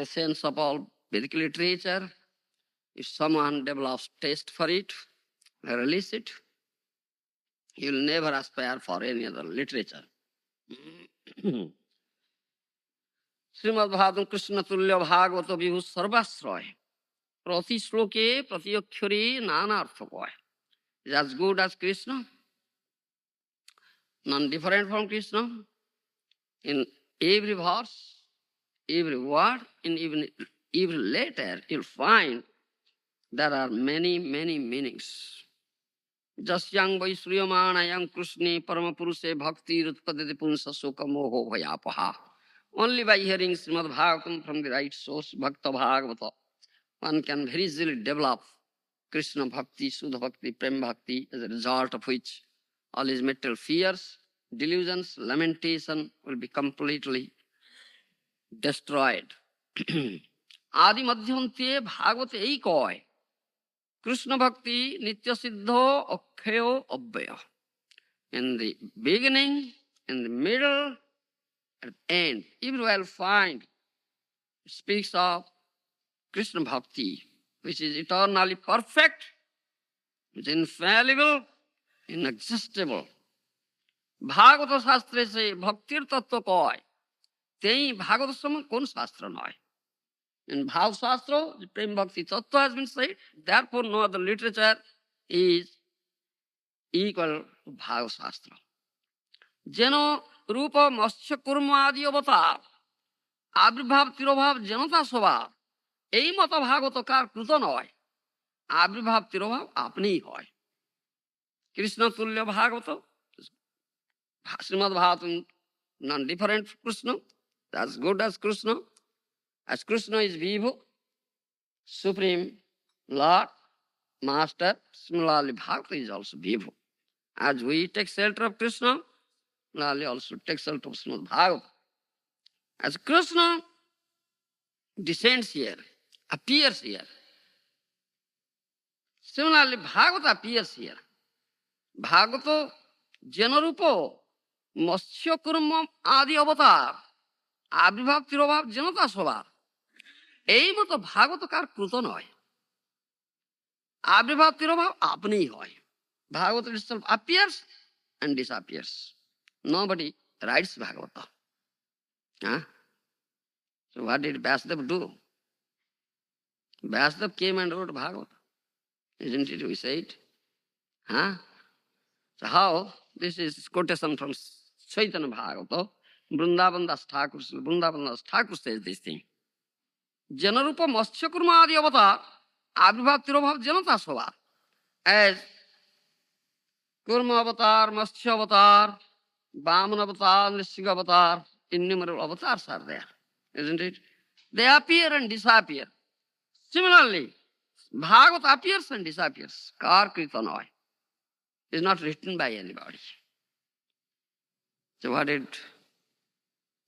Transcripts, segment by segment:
essence of all Vedic literature. If someone develops taste for it, release it, he will never aspire for any other literature. Srimad Bhagavatam Krishna Tulya Bhagavata Vibhu Sarvasroy. Prati Shloke Prati Akhyare Nana Arthakoy. Is as good as Krishna, none different from Krishna. In every verse, every word, in even every letter, you'll find there are many, many meanings. Jasyang Vaishriyamana Yang Krishne Paramapurushe Bhakti Rutpadati Punsa Soka Moho Bhayapaha. Only by hearing Srimad Bhagavatam from the right source, Bhakta Bhagavata, one can very easily develop Krishna Bhakti, Sudha Bhakti, Prem Bhakti, as a result of which all his material fears, delusions, lamentation will be completely destroyed. Adi Madhyante Bhagavate ei koi. Krishna Bhakti Nitya Siddho Akhayo Abhaya. In the beginning, in the middle, at the end, everywhere you'll find it speaks of Krishna Bhakti, which is eternally perfect, it's infallible, inexhaustible. Bhagavata Shastra se Bhaktir Tattva koi. Tei Bhagavata Sama kon Shastra noi. In Bhav Shastra, the Prem Bhakti Tattva has been said, therefore no other literature is equal to Bhav Shastra. Jeno Rupa Matsya Kurma Adi Avatar, Abhibhav Tirobhav Janata Sabha, ei mata Bhagavata kar kruta noi. Abhibhav Tirobhav apni hoy. Krishna Tulya Bhagavata, Srimad Bhagavatam, none different from Krishna, as good as Krishna. As Krishna is Vibhu, Supreme Lord, Master, similarly Bhagavata is also Vibhu. As we take shelter of Krishna, similarly also take shelter of Srimad Bhagavata. As Krishna descends here, appears here, similarly Bhagavata appears here. Bhagavata Janarupo, Matsya Kurma Adi Avatar, Abhibhav Tirobhav Janata Sabha. এই মতো ভাগবত কার কৃত নয়। আবির্ভাব তিরোভাব আপনিই হয়। ভাগবত itself appears and disappears. Nobody writes Bhagavata. Huh? So what did Vyasadeva do? Vyasadeva came and wrote Bhagavata. Isn't it we say it? Huh? So how? This is quotation from Chaitanya Bhagavata. Vrindavan Das Thakur says this thing. Janarupa Matsya Kurma Adi Avatar, Abhibhav Tirobhav Janata Sabha. As Kurma Avatar, Matsya Avatar, Vamana Avatar, Nrsimha Avatar, innumerable avatars are there, isn't it? They appear and disappear. Similarly, Bhagavata appears and disappears. Kar Kirtanoi is not written by anybody. So what did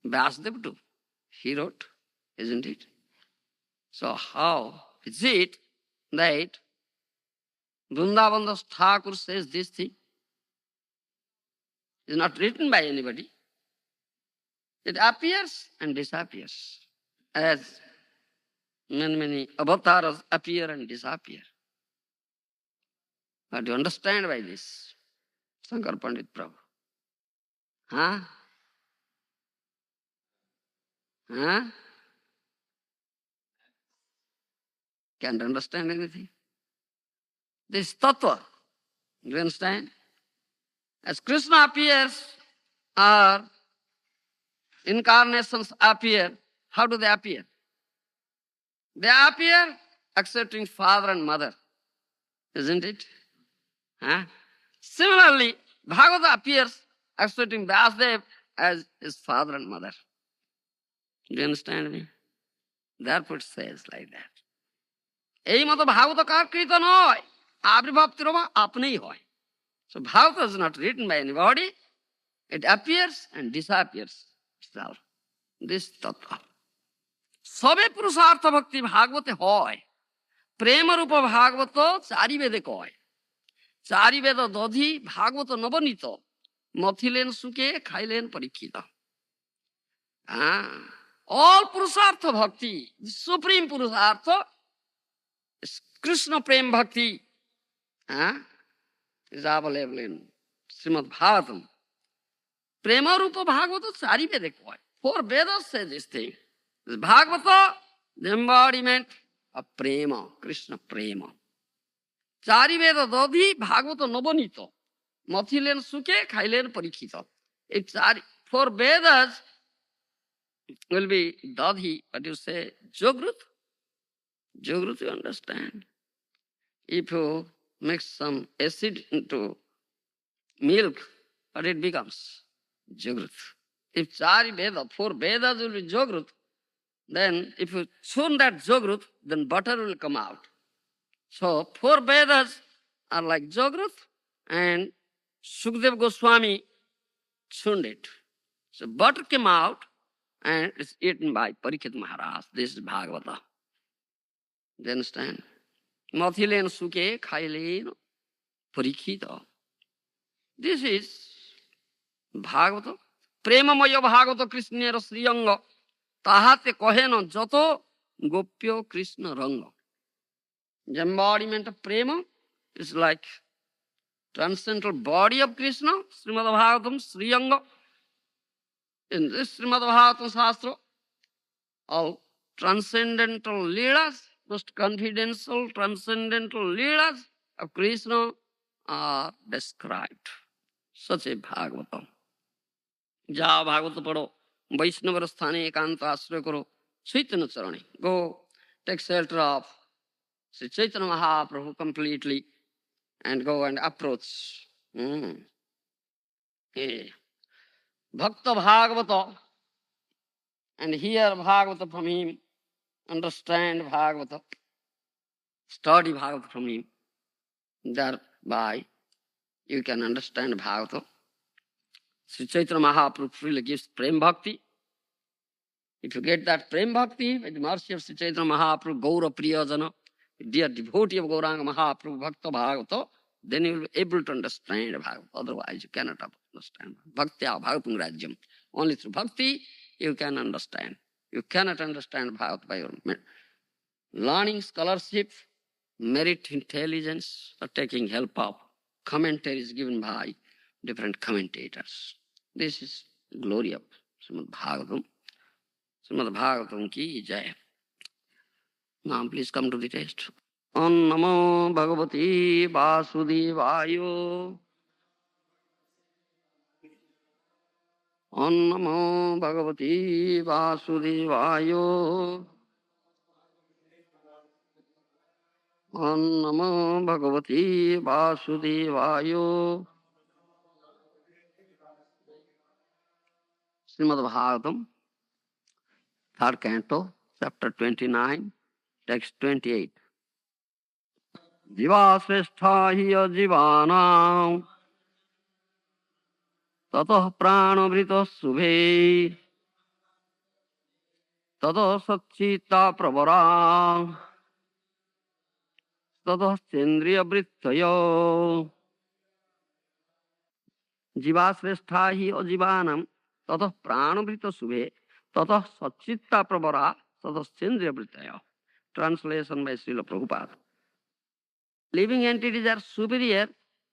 Vyasadeva do? He wrote, isn't it? So how is it that Vrindavan Das Thakur says this thing? It's not written by anybody. It appears and disappears as many avatars appear and disappear. What do you understand by this? Shankar Pandit Prabhu. Huh? Huh? Can't understand anything. This tattva, do you understand? As Krishna appears or incarnations appear, how do they appear? They appear accepting father and mother, isn't it? Huh? Similarly, Bhagavata appears accepting Vyasadeva as his father and mother. Do you understand me? Therefore it says like that. এই মতো ভাগবত কার কৃত নয়, আবির্ভাব তিরোভাব আপনিই হয়। So Bhagavata is not written by anybody. It appears and disappears itself. This tattva. সবে পুরুষার্থ ভক্তি ভাগবতে হয়। প্রেমরূপ ভাগবত চারি বেদে কয়। চারি বেদ দধি ভাগবত নবনীত। মথিলেন সুখে খাইলেন পরীক্ষিত। All Purusartha Bhakti, the supreme Purusartha, is Krishna Prem Bhakti, is available in Srimad Bhagavatam. Prema Rupa Bhagavata, Chari Veda koi. 4 Vedas say this thing. This Bhagavata, the embodiment of Prema, Krishna Prema. Chari Veda Dodhi, Bhagavata Nobonito. Mathilen Suke, Khailen Parikita. It's 4 Vedas will be Dadhi, what you say, Jogrut. Jogrut, you understand? If you mix some acid into milk, what it becomes? Jogrut. If 4 Vedas will be Jogrut, then if you churn that Jogrut, then butter will come out. So 4 Vedas are like Jogrut, and Sukadeva Goswami churned it. So butter came out, and it's eaten by Parikshit Maharaj. This is Bhagavata. Do you understand? Mathilen suke khailen Parikshita. This is Bhagavata. Premamaya Bhagavata Krishnera Sriyanga. Tahate kohena jato gopyo Krishna ranga. The embodiment of prema is like transcendental body of Krishna, Srimad Bhagavatam, Sriyanga. In this Srimad Bhagavatam Shastra, all transcendental leelas, most confidential transcendental leelas of Krishna are described. Such a Bhagavatam. Ja Bhagavata pado, Vaishnava sthane ekanta ashraya karo, Chaitanya charane. Go take shelter of Sri Chaitanya Mahaprabhu completely and go and approach. Yeah. Bhakta Bhagavata, and hear Bhagavata from him, understand Bhagavata, study Bhagavata from him. Thereby you can understand Bhagavata. Sri Chaitanya Mahaprabhu freely gives Prem Bhakti. If you get that Prem Bhakti, with the mercy of Sri Chaitanya Mahaprabhu, Gour Priyajana, dear devotee of Gauranga Mahaprabhu, Bhakta Bhagavata, then you will be able to understand Bhagavata. Otherwise you cannot understand. Bhakti Bhagavatam Rajyam. Only through Bhakti you can understand. You cannot understand Bhagavata by your learning, scholarship, merit, intelligence, or taking help of commentaries given by different commentators. This is glory of Srimad Bhagavatam. Srimad Bhagavatam ki jai. Now please come to the text. Om Namo Bhagavati Vasudevayo. Om Namo Bhagavati Vasudevayo. Om Namo Bhagavati Vasudevayo. Srimad Bhagavatam, 3rd canto, chapter 29, text 28. Jiva srestha hiya jivanam tatah pranavrita subhe tatah satchita pravara tatah chendriya vrittayo. Jiva srestha hiya jivanam tatah pranavrita subhe tatah satchita pravara tatah chendriya vrittayo. Translation by Srila Prabhupada. Living entities are superior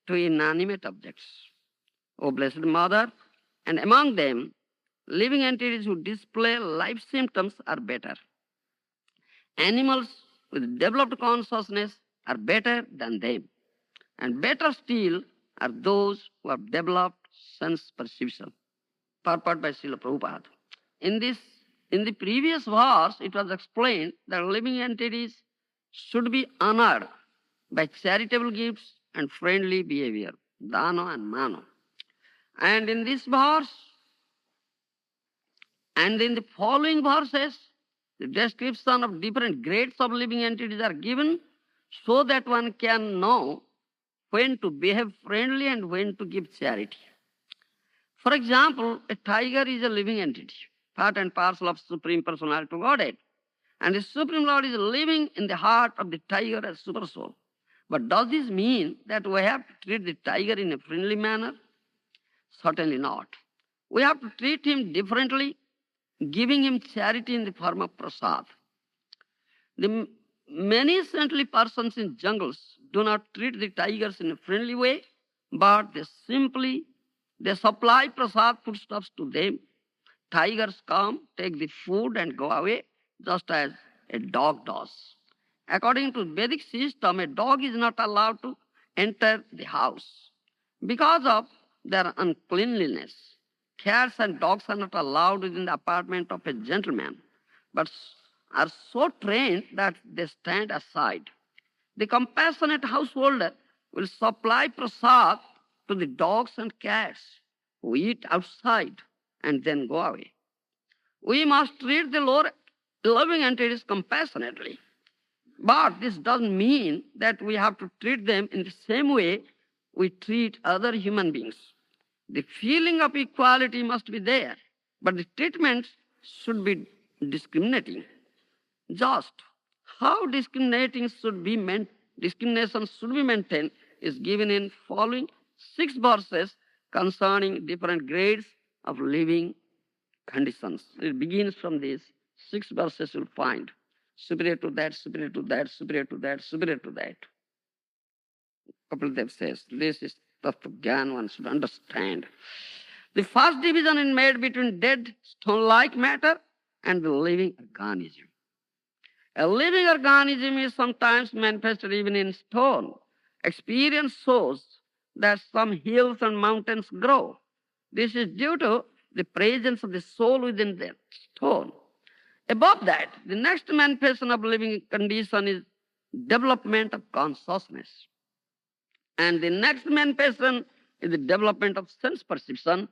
to inanimate objects, O Blessed Mother, and among them, living entities who display life symptoms are better. Animals with developed consciousness are better than them, and better still are those who have developed sense perception. Purport by Srila Prabhupada. In the previous verse, it was explained that living entities should be honored by charitable gifts and friendly behavior, dana and mano. And in this verse, and in the following verses, the description of different grades of living entities are given so that one can know when to behave friendly and when to give charity. For example, a tiger is a living entity, part and parcel of Supreme Personality of Godhead. And the Supreme Lord is living in the heart of the tiger as super soul. But does this mean that we have to treat the tiger in a friendly manner? Certainly not. We have to treat him differently giving him charity in the form of prasad. The many saintly persons in jungles do not treat the tigers in a friendly way, but they supply prasad foodstuffs to them. Tigers come, take the food and go away, just as a dog does. According to Vedic system, a dog is not allowed to enter the house because of their uncleanliness. Cats and dogs are not allowed within the apartment of a gentleman, but are so trained that they stand aside. The compassionate householder will supply prasad to the dogs and cats who eat outside and then go away. We must treat the loving entities compassionately. But this doesn't mean that we have to treat them in the same way we treat other human beings. The feeling of equality must be there, but the treatment should be discriminating. Just how discrimination should be maintained is given in following 6 verses concerning different grades of living conditions. It begins from these 6 verses you'll find. Superior to that, superior to that, superior to that, superior to that. Kapil Dev says, this is Tattva Gyan one should understand. The first division is made between dead stone-like matter and the living organism. A living organism is sometimes manifested even in stone. Experience shows that some hills and mountains grow. This is due to the presence of the soul within that stone. Above that, the next manifestation of living condition is development of consciousness. And the next manifestation is the development of sense perception.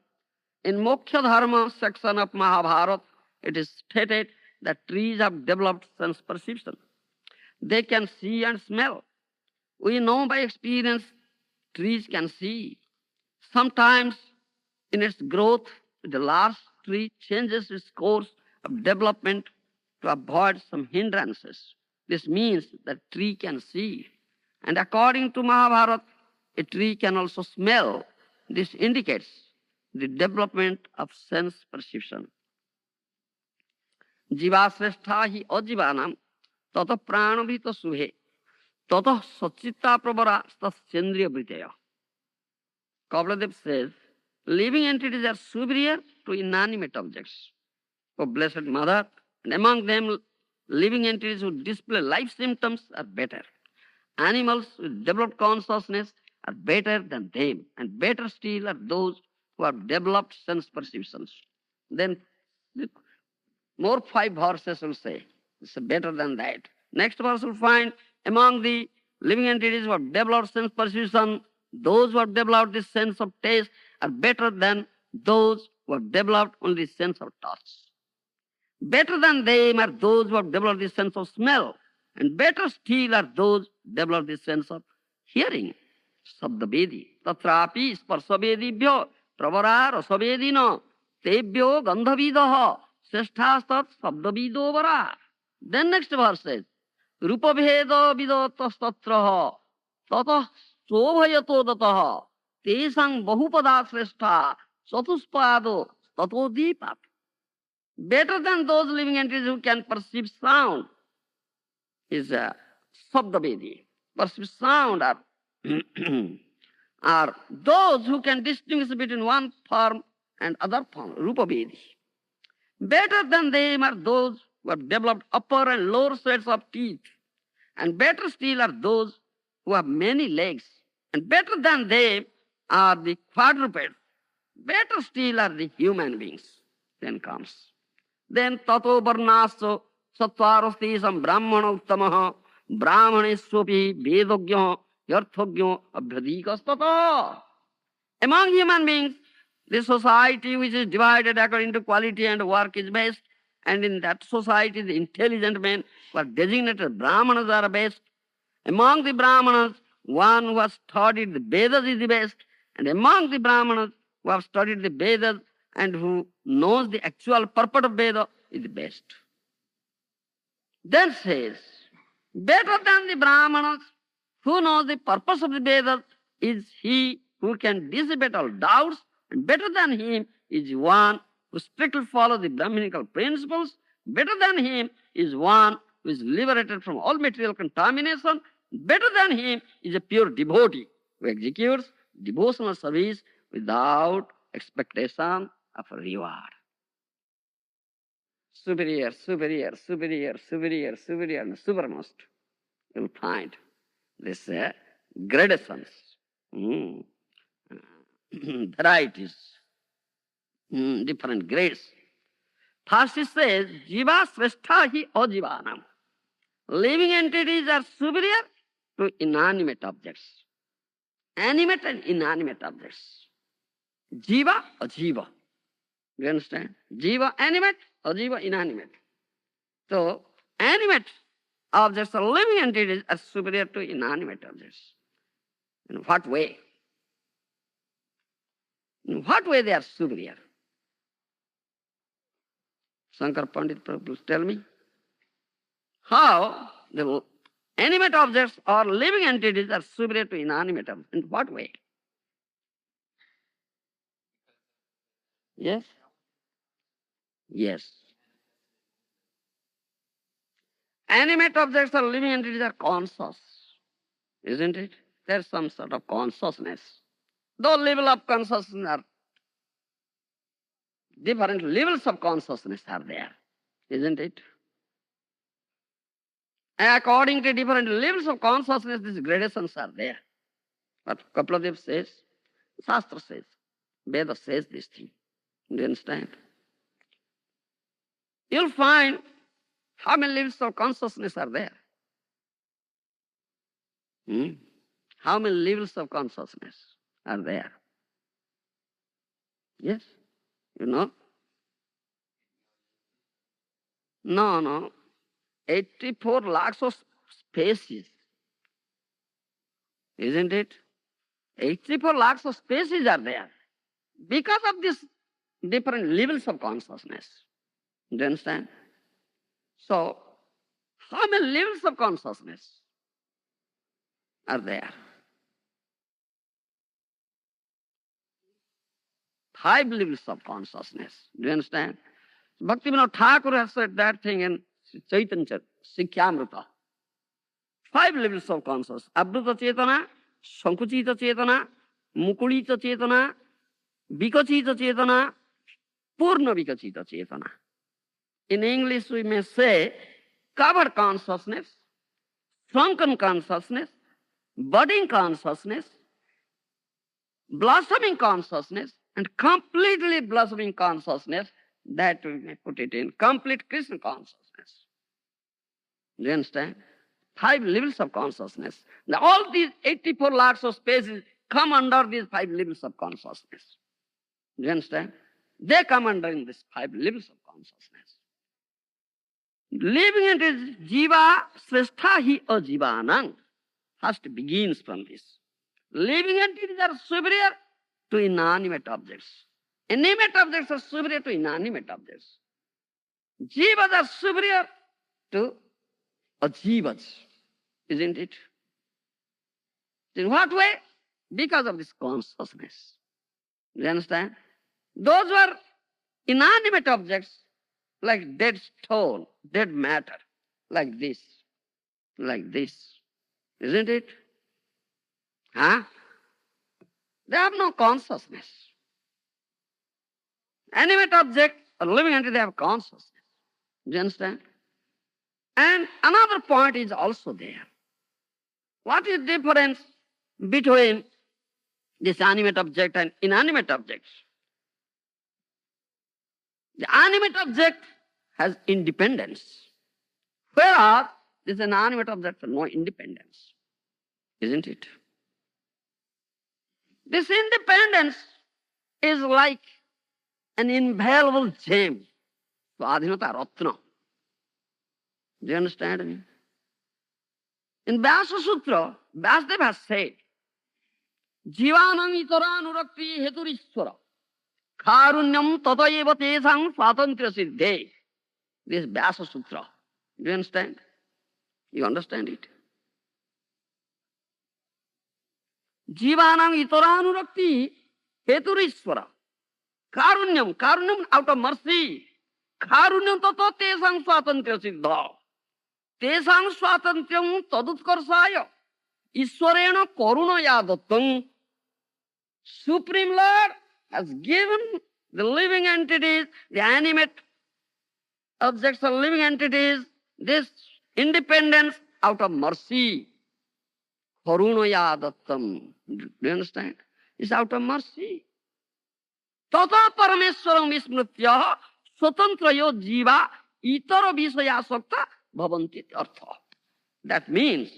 In Moksha Dharma section of Mahabharata, it is stated that trees have developed sense perception. They can see and smell. We know by experience trees can see. Sometimes in its growth, the large tree changes its course of development to avoid some hindrances. This means that tree can see. And according to Mahabharata, a tree can also smell. This indicates the development of sense perception. Jivasrestha hi ajivanam tata pranavita suhe tata sachitta pravara staschendriya vritaya. Kapila says, living entities are superior to inanimate objects. O Blessed Mother, and among them, living entities who display life symptoms are better. Animals with developed consciousness are better than them, and better still are those who have developed sense perceptions. Then more 5 verses will say, it's better than that. Next verse will find among the living entities who have developed sense perception, those who have developed the sense of taste are better than those who have developed only sense of touch. Better than them are those who have developed the sense of smell, and better still are those who develop the sense of hearing. Sabdavedi. Tatrapi sparsavedi pravara rasavedina tebhyo gandhavidaha sesthastat sabdavido vara. Then next verse says, Rupabheda vidotastatraha tatah sobhayato dataha tesang bahupada srestha chatuspado tato dipat. Better than those living entities who can perceive sound is Sabdavedi. Perceive sound are those who can distinguish between one form and other form, Rupavedi. Better than them are those who have developed upper and lower sets of teeth. And better still are those who have many legs. And better than them are the quadrupeds. Better still are the human beings. Then comes. Then tato varnaso sattvarasti sam brahmana uttamaha brahmaneswapi vedogya yarthogya abhyadikas tata. Among human beings, the society which is divided according to quality and work is best, and in that society the intelligent men who are designated Brahmanas are best. Among the Brahmanas, one who has studied the Vedas is the best, and among the Brahmanas who have studied the Vedas and who knows the actual purport of Veda is the best. Then says, better than the Brahmanas who knows the purpose of the Vedas is he who can dissipate all doubts, and better than him is one who strictly follows the Brahminical principles. Better than him is one who is liberated from all material contamination. Better than him is a pure devotee who executes devotional service without expectation of a reward. Superior, superior, superior, superior, superior, and supermost. You'll find this gradations, varieties, different grades. First it says, Jiva Srestha hi ajivanam. Living entities are superior to inanimate objects. Animate and inanimate objects. Jiva, ajiva. Do you understand? Jiva, animate, ajiva, inanimate. So, animate objects or living entities are superior to inanimate objects. In what way? In what way they are superior? Shankar Pandit Prabhu, tell me. How the animate objects or living entities are superior to inanimate objects? In what way? Yes? Yes. Animate objects or living entities are conscious, isn't it? There's some sort of consciousness. Those level of consciousness are different levels of consciousness are there, isn't it? And according to different levels of consciousness, these gradations are there. But Kapiladev says, Shastra says, Veda says this thing. Do you understand? You'll find how many levels of consciousness are there. How many levels of consciousness are there? Yes? You know? No. 84 lakhs of species. Isn't it? 84 lakhs of species are there. Because of these different levels of consciousness. Do you understand? So, how many levels of consciousness are there? 5 levels of consciousness. Do you understand? Bhaktivinoda Thakur has said that thing in Chaitanya Sikhyamrita. 5 levels of consciousness. Abruta Chetana, Sankuchita Chetana, Mukulita Chetana, Vikachita Chetana, Purna Vikachita Chetana. In English we may say covered consciousness, shrunken consciousness, budding consciousness, blossoming consciousness, and completely blossoming consciousness. That we may put it in complete Krishna consciousness. Do you understand? 5 levels of consciousness. Now all these 84 lakhs of spaces come under these 5 levels of consciousness. Do you understand? They come under in these 5 levels of consciousness. Living entities, Jiva Srestha hi ajivanam. First begins from this. Living entities are superior to inanimate objects. Animate objects are superior to inanimate objects. Jivas are superior to ajivas, isn't it? In what way? Because of this consciousness. Do you understand? Those were inanimate objects like dead stone, dead matter, like this, isn't it? Huh? They have no consciousness. Animate object or living entity, they have consciousness. Do you understand? And another point is also there. What is the difference between this animate object and inanimate objects? The animate object has independence, whereas this inanimate object has no independence. Isn't it? This independence is like an invaluable gem. Swadhinata Ratna. Do you understand me? In Vyasa Sutra, Vyasadeva has said, Jivanam itaranurati heturishwara karunyam tatayeva tesang swatantra siddhe. This Vyasa Sutra. Do you understand? You understand it? Jivanam itaranurati heturishwara Karunyam out of mercy. Karunyam tato tesang swatantriya siddha. Tesang swatantriyam tadutkarsaya. Ishwarena karunaya dattam. Supreme Lord has given the living entities, the animate objects of living entities, this independence out of mercy. Karunaya dattam. Do you understand? It's out of mercy. Tata parameswaram vismritya swatantrayo jiva itara visaya sakta bhavanti artha. That means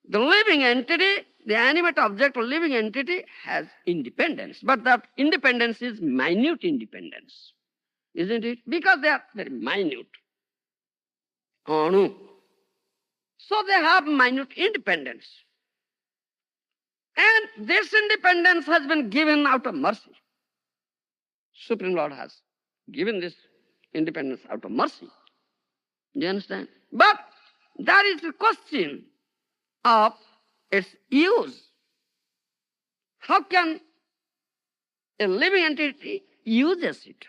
the living entity, the animate object or living entity has independence. But that independence is minute independence. Isn't it? Because they are very minute. Anu. So they have minute independence. And this independence has been given out of mercy. Supreme Lord has given this independence out of mercy. Do you understand? But that is the question of its use. How can a living entity uses it?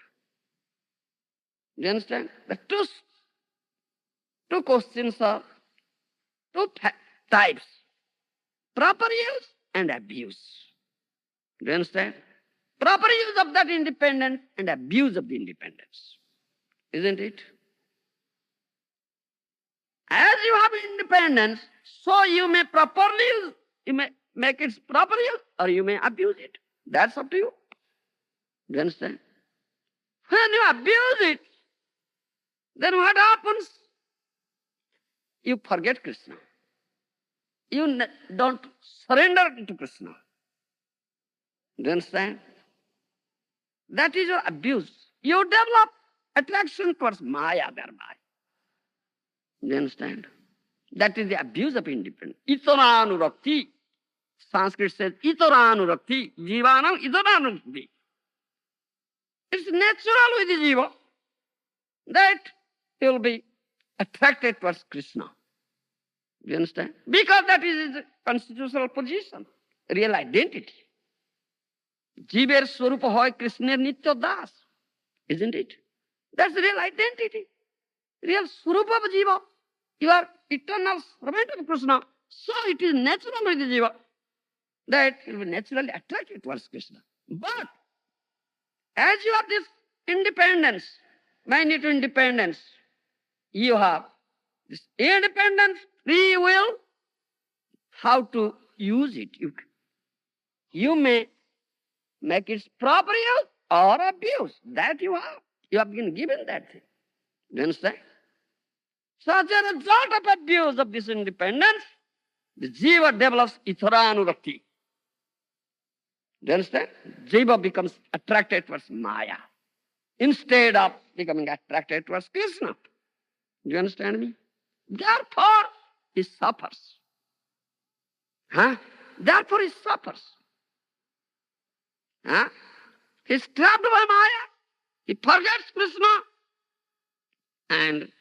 Do you understand? The two questions are two types. Proper use and abuse. Do you understand? Proper use of that independence and abuse of the independence. Isn't it? As you have independence, so you may properly use, you may make it proper use or you may abuse it. That's up to you. Do you understand? When you abuse it, then what happens? You forget Krishna. You don't surrender to Krishna. Do you understand? That is your abuse. You develop attraction towards Maya thereby. Do you understand? That is the abuse of independence. Itaranurukti. Sanskrit says itaranurukti. Jivanam itaranurukti. It's natural with the jiva that he will be attracted towards Krishna. Do you understand? Because that is his constitutional position, real identity. Jiver swarupa hoy Krishna nitya das. Isn't it? That's the real identity. Real swarupa of jiva. You are eternal servant of Krishna. So it is natural with the jiva that it will be naturally attracted towards Krishna. But as you have this independence, minute independence, you have this independence, free will, how to use it. You may make it proper use or abuse. That you have. You have been given that thing. Do you understand? So as a result of abuse of this independence, the jiva develops itaranurukti. Do you understand? Jiva becomes attracted towards Maya instead of becoming attracted towards Krishna. Do you understand me? Therefore, he suffers. Therefore, he suffers. He's trapped by Maya. He forgets Krishna and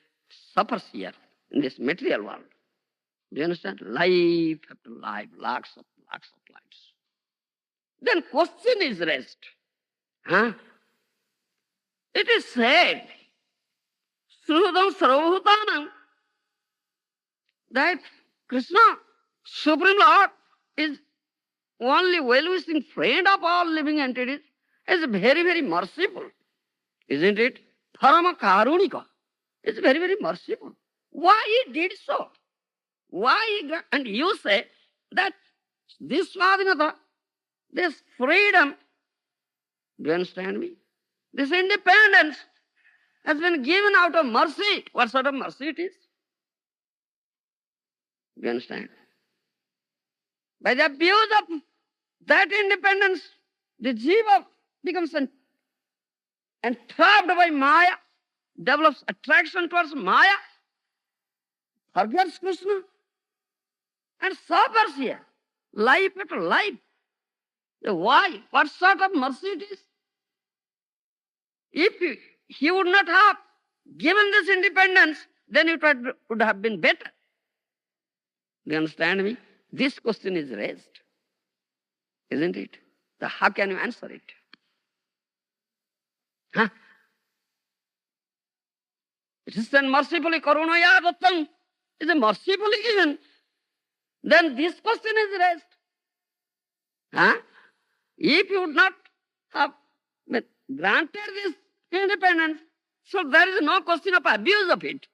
suffers here in this material world. Do you understand? Life after life, lakhs of lives. Then question is raised. It is said, Srudam Sarvabhutanam, that Krishna, Supreme Lord, is only well-wishing friend of all living entities, is very, very merciful. Isn't it? Parama Karunika. It's very, very merciful. Why he did so? Why he got, and you say that this Swadhinata, this freedom, do you understand me? This independence has been given out of mercy. What sort of mercy it is? Do you understand? By the abuse of that independence, the jiva becomes entrapped by Maya, develops attraction towards Maya, forgets Krishna, and suffers here, life after life. Why? What sort of mercy it is? If he would not have given this independence, then it would have been better. Do you understand me? This question is raised, isn't it? So how can you answer it? Huh? It is then mercifully karunaya dattam. It is mercifully given. Then this question is raised. Huh? If you would not have granted this independence, so there is no question of abuse of it,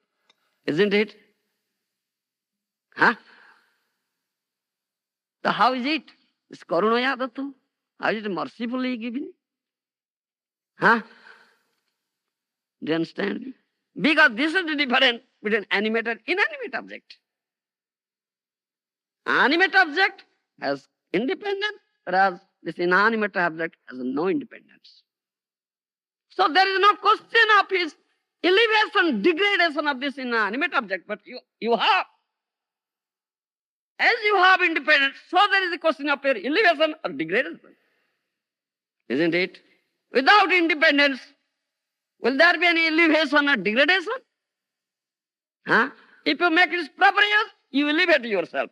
isn't it? Huh? So how is it? It's karunaya dattam. How is it mercifully given? Huh? Do you understand me? Because this is the difference between animate and inanimate object. Animate object has independence, whereas this inanimate object has no independence. So there is no question of his elevation, degradation of this inanimate object, but you have. As you have independence, so there is a question of your elevation or degradation. Isn't it? Without independence, will there be any elevation or degradation? Huh? If you make it proper use, you elevate yourself.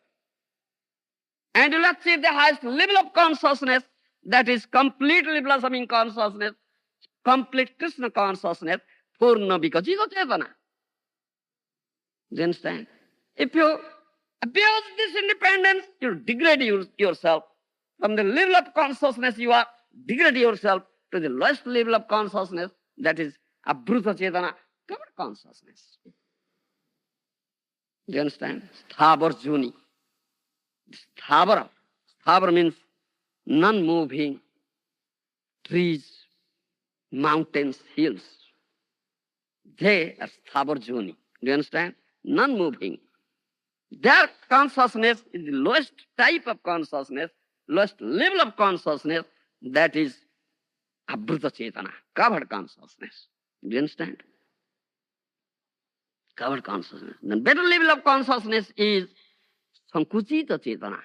And you will achieve the highest level of consciousness, that is completely blossoming consciousness, complete Krishna consciousness, Purna Vikachita Chetana. Do you understand? If you abuse this independence, you degrade yourself. From the level of consciousness you are, degrade yourself to the lowest level of consciousness, that is Abhruta Chetana, covered consciousness. Do you understand? Sthavar Juni. Sthavara. Sthavara means non-moving trees, mountains, hills. They are sthavar Juni. Do you understand? Non-moving. Their consciousness is the lowest type of consciousness, lowest level of consciousness, that is Abhruta Chetana, covered consciousness. Do you understand? Covered consciousness. The better level of consciousness is Sankuchita Chetana,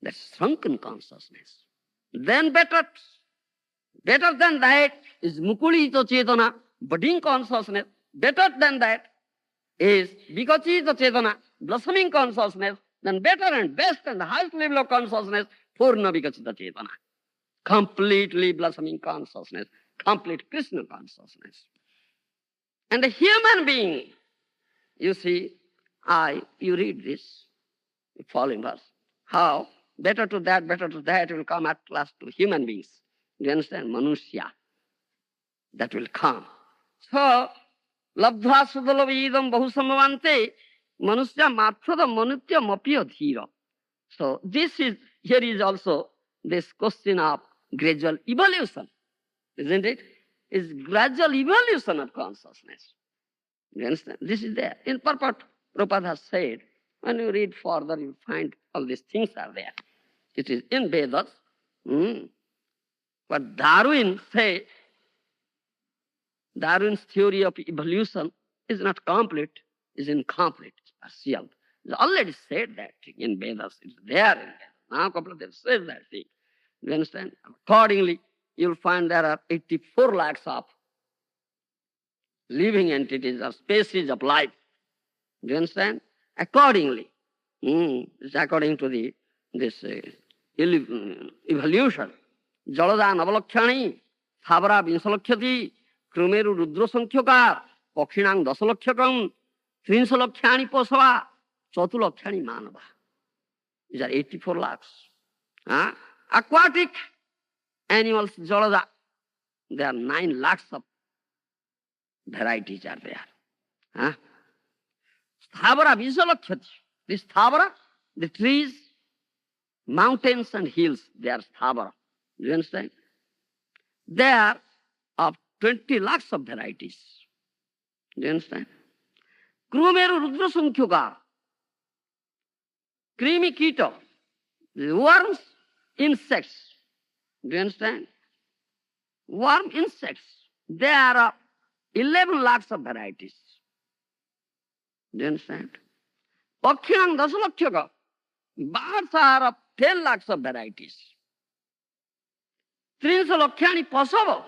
that's shrunken consciousness. Then better than that is Mukulita Chetana, budding consciousness. Better than that is Vikachita Chetana, blossoming consciousness. Then better and best and the highest level of consciousness, Purna Vikachita Chetana, completely blossoming consciousness, complete Krishna consciousness. And a human being, you see, you read this, the following verse. How? Better to that, it will come at last to human beings. Do you understand? Manushya. That will come. So, labdha sudalavidam bahusamavante, manusya marthada manutya mapya dhira. So, here is also this question of gradual evolution. Isn't it? It's gradual evolution of consciousness. You understand? This is there. In purport, Prabhupada has said, when you read further, you find all these things are there. It is in Vedas. But Darwin's theory of evolution is not complete, is incomplete, it's partial. It's already said that thing in Vedas. It's there in Vedas. Now Prabhupada says that thing. You understand? Accordingly, you'll find there are 84 lakhs of living entities or species of life. Do you understand? Accordingly, it's according to this evolution. Jalada Navalakhyani, Thavara Vinsalakhyati, Krumeru Rudra Sankhyoka, Pakshinang Dasalakhyakam, Trinsalakhyani Posava, Chatulakhyani Manava. These are 84 lakhs. Aquatic animals, Jalada, there are 9 lakhs of varieties are there. Sthavara Vinsalakhyati. This Sthavara, the trees, mountains and hills, they are Sthavara. Do you understand? They are of 20 lakhs of varieties. Do you understand? Krumeru Rudra Sankhyoka, creamy keto, worms, insects. Do you understand? Worm insects, they are of 11 lakhs of varieties. Do you understand? Pakshinang Dasalakhyaka, birds are of 10 lakhs of varieties. Trinsalakhyani Pasava,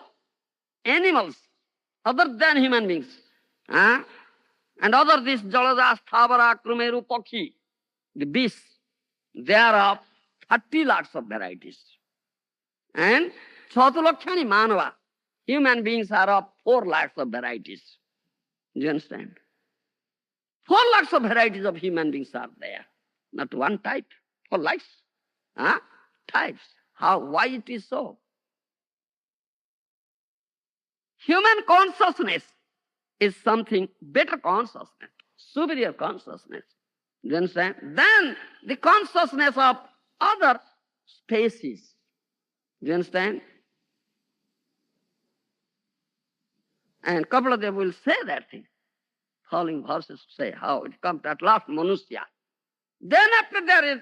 animals other than human beings. And other this Jalada, Sthavara, Krumeru, Pakhi, the beasts, they are of 30 lakhs of varieties. And Chatulakhyani Manava, human beings are of 4 lakhs of varieties. Do you understand? 4 lakhs of varieties of human beings are there. Not one type. 4 lakhs. Huh? Types. How? Why it is so? Human consciousness is something better consciousness, superior consciousness. Do you understand? Then the consciousness of other species. Do you understand? And couple of them will say that thing. Following verses say how it comes at last Manusya. Then after there is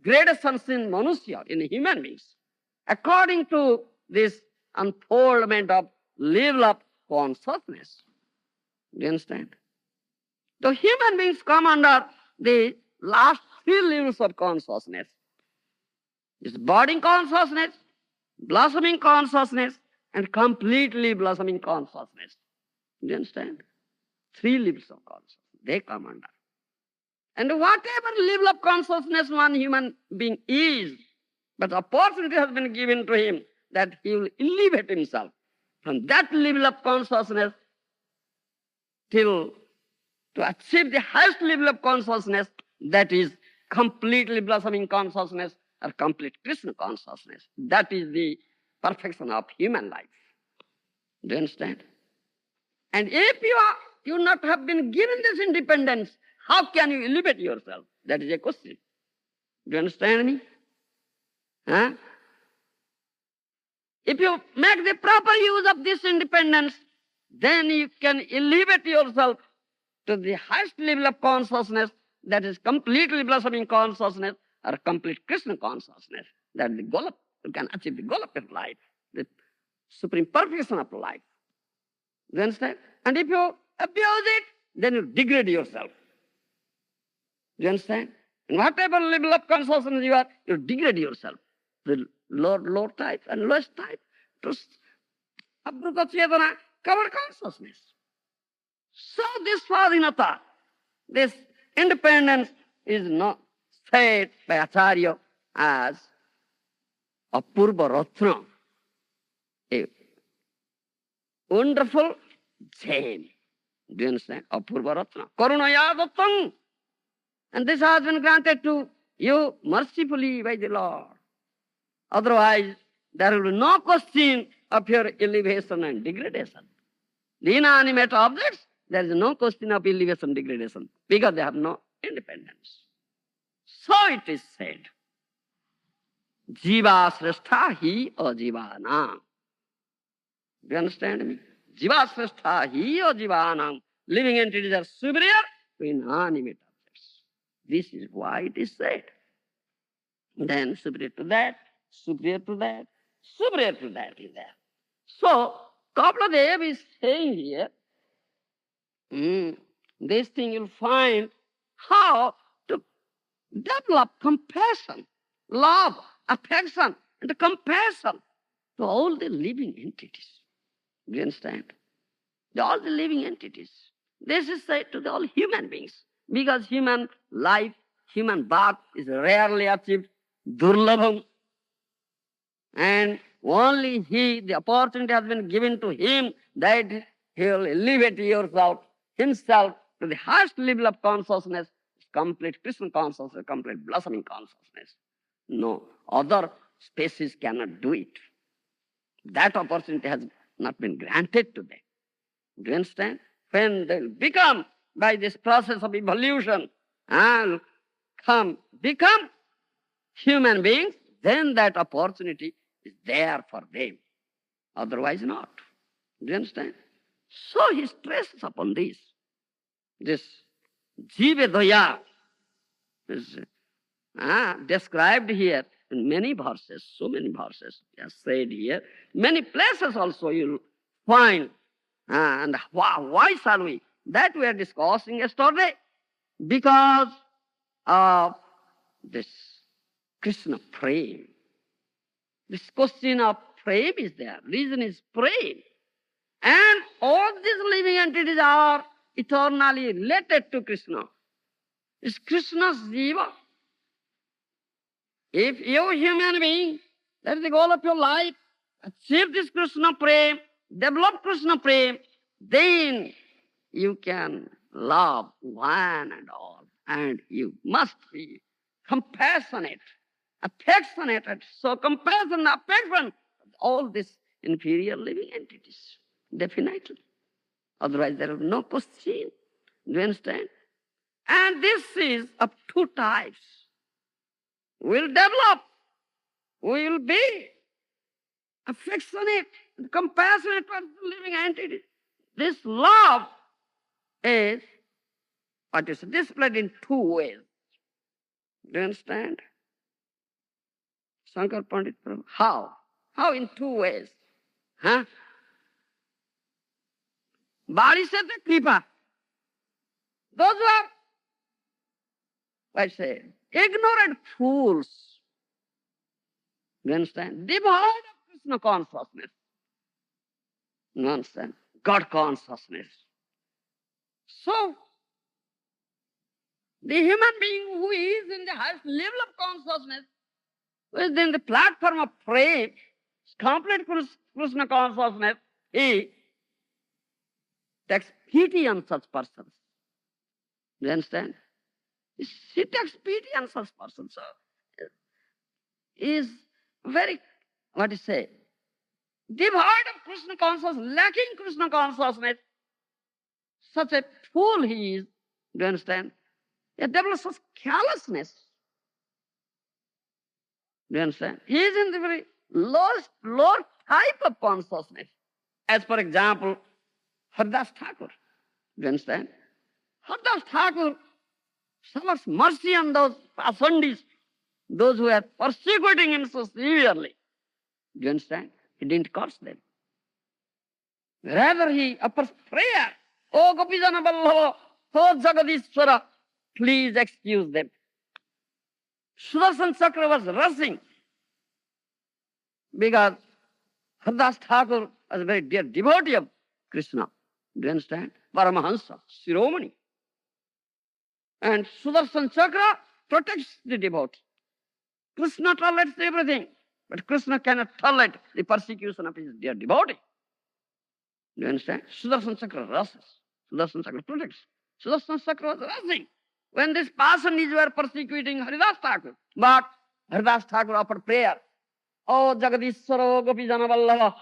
gradations in Manusya, in human beings, according to this unfoldment of level of consciousness. Do you understand? The human beings come under the last 3 levels of consciousness. It's budding consciousness, blossoming consciousness, and completely blossoming consciousness. Do you understand? 3 levels of consciousness, they come under. And whatever level of consciousness one human being is, but opportunity has been given to him that he will elevate himself from that level of consciousness till to achieve the highest level of consciousness, that is completely blossoming consciousness or complete Krishna consciousness. That is the perfection of human life. Do you understand? And if you not have been given this independence, how can you elevate yourself? That is a question. Do you understand me? Huh? If you make the proper use of this independence, then you can elevate yourself to the highest level of consciousness, that is completely blossoming consciousness or complete Krishna consciousness. That is the goal of, you can achieve the goal of your life, the supreme perfection of life. Do you understand? And if you abuse it, then you degrade yourself. Do you understand? And whatever level of consciousness you are, you degrade yourself. The lower type and lowest type to Abhuta Chetana, cover consciousness. So this Swadhinata, this independence is not said by Acharya as Apurva Ratna, a wonderful gem. Do you understand? Apurva Ratna. Karunaya Dattam. And this has been granted to you mercifully by the Lord. Otherwise, there will be no question of your elevation and degradation. The inanimate objects, there is no question of elevation and degradation because they have no independence. So it is said, Jiva srestha hi ajivana. Do you understand me? Jiva srestha hi ajivana. Living entities are superior to inanimate objects. This is why it is said. Then superior to that, superior to that, superior to that is there. So, Kapladev is saying here, this thing you'll find how to develop compassion, love, affection, and compassion to all the living entities. Do you understand? All the living entities. This is said to all human beings because human life, human birth is rarely achieved, durlabham. And only the opportunity has been given to him that he will elevate himself to the highest level of consciousness, complete Krishna consciousness, complete blossoming consciousness. No, other species cannot do it. That opportunity has not been granted to them. Do you understand? When they will become, by this process of evolution, and become human beings, then that opportunity is there for them. Otherwise not. Do you understand? So he stresses upon this. This Jivedaya is described here in many verses, so many verses as said here. Many places also you'll find. And why shall we? That we are discussing yesterday. Because of this Krishna prem. This question of prem is there. Reason is prem. And all these living entities are eternally related to Krishna. It's Krishna's jiva. If you human being, that is the goal of your life, achieve this Krishna prem, develop Krishna Prem, then you can love one and all. And you must be compassionate, affectionate, and so compassion, affection, all these inferior living entities, definitely. Otherwise there is no question. Do you understand? And this is of two types. We'll develop, we will be affectionate and compassionate towards the living entity. This love is what is displayed in two ways. Do you understand? Shankar Pandit Prabhu. How? How in two ways? Huh? Body said the kripa. Those who are, I say, ignorant fools. Do you understand? Devoid of Krishna consciousness. You understand? God consciousness. So, the human being who is in the highest level of consciousness, who is in the platform of praise, complete Krishna consciousness, he takes pity on such persons. Do you understand? He takes pity on such persons. So, he is very, what do you say, devoid of Krishna consciousness, lacking Krishna consciousness. Such a fool he is. Do you understand? He develops such callousness. Do you understand? He is in the very lower type of consciousness. As for example, Haridas Thakur. Do you understand? Haridas Thakur showers mercy on those ascendis, those who are persecuting him so severely. Do you understand? He didn't curse them. Rather, he offers prayer. Oh, Gopijana Vallabha, oh, Jagadishwara, please excuse them. Sudarshan Chakra was rushing because Haridas Thakur was a very dear devotee of Krishna. Do you understand? Paramahansa, Shiromani. And Sudarshan Chakra protects the devotee. Krishna tolerates everything, but Krishna cannot tolerate the persecution of his dear devotee. Do you understand? Sudarshan Chakra rushes. Sudarshan Chakra protects. Sudarshan Chakra was rushing when these personages were persecuting Haridas Thakur. But Haridas Thakur offered prayer. Oh, Jagadishwara, Gopijana Vallabha,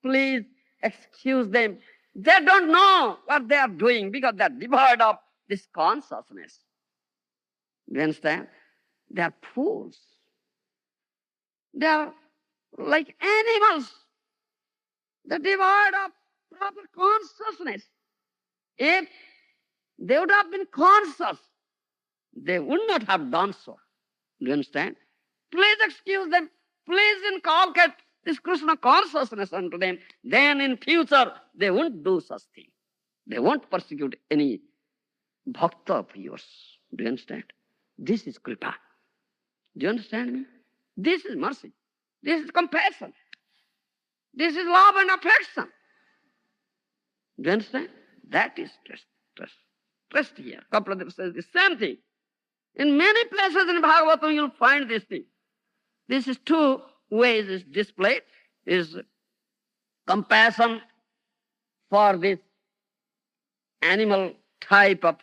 please excuse them. They don't know what they are doing because they are devoid of this consciousness. Do you understand? They are fools. They are like animals. They are devoid of proper consciousness. If they would have been conscious, they would not have done so. Do you understand? Please excuse them. Please inculcate this Krishna consciousness unto them. Then in future, they won't do such thing. They won't persecute any bhakta of yours. Do you understand? This is kripa. Do you understand me? This is mercy. This is compassion. This is love and affection. Do you understand? That is trust here. Prabhupada says the same thing. In many places in Bhagavatam you'll find this thing. This is two ways is displayed. Is compassion for this animal type of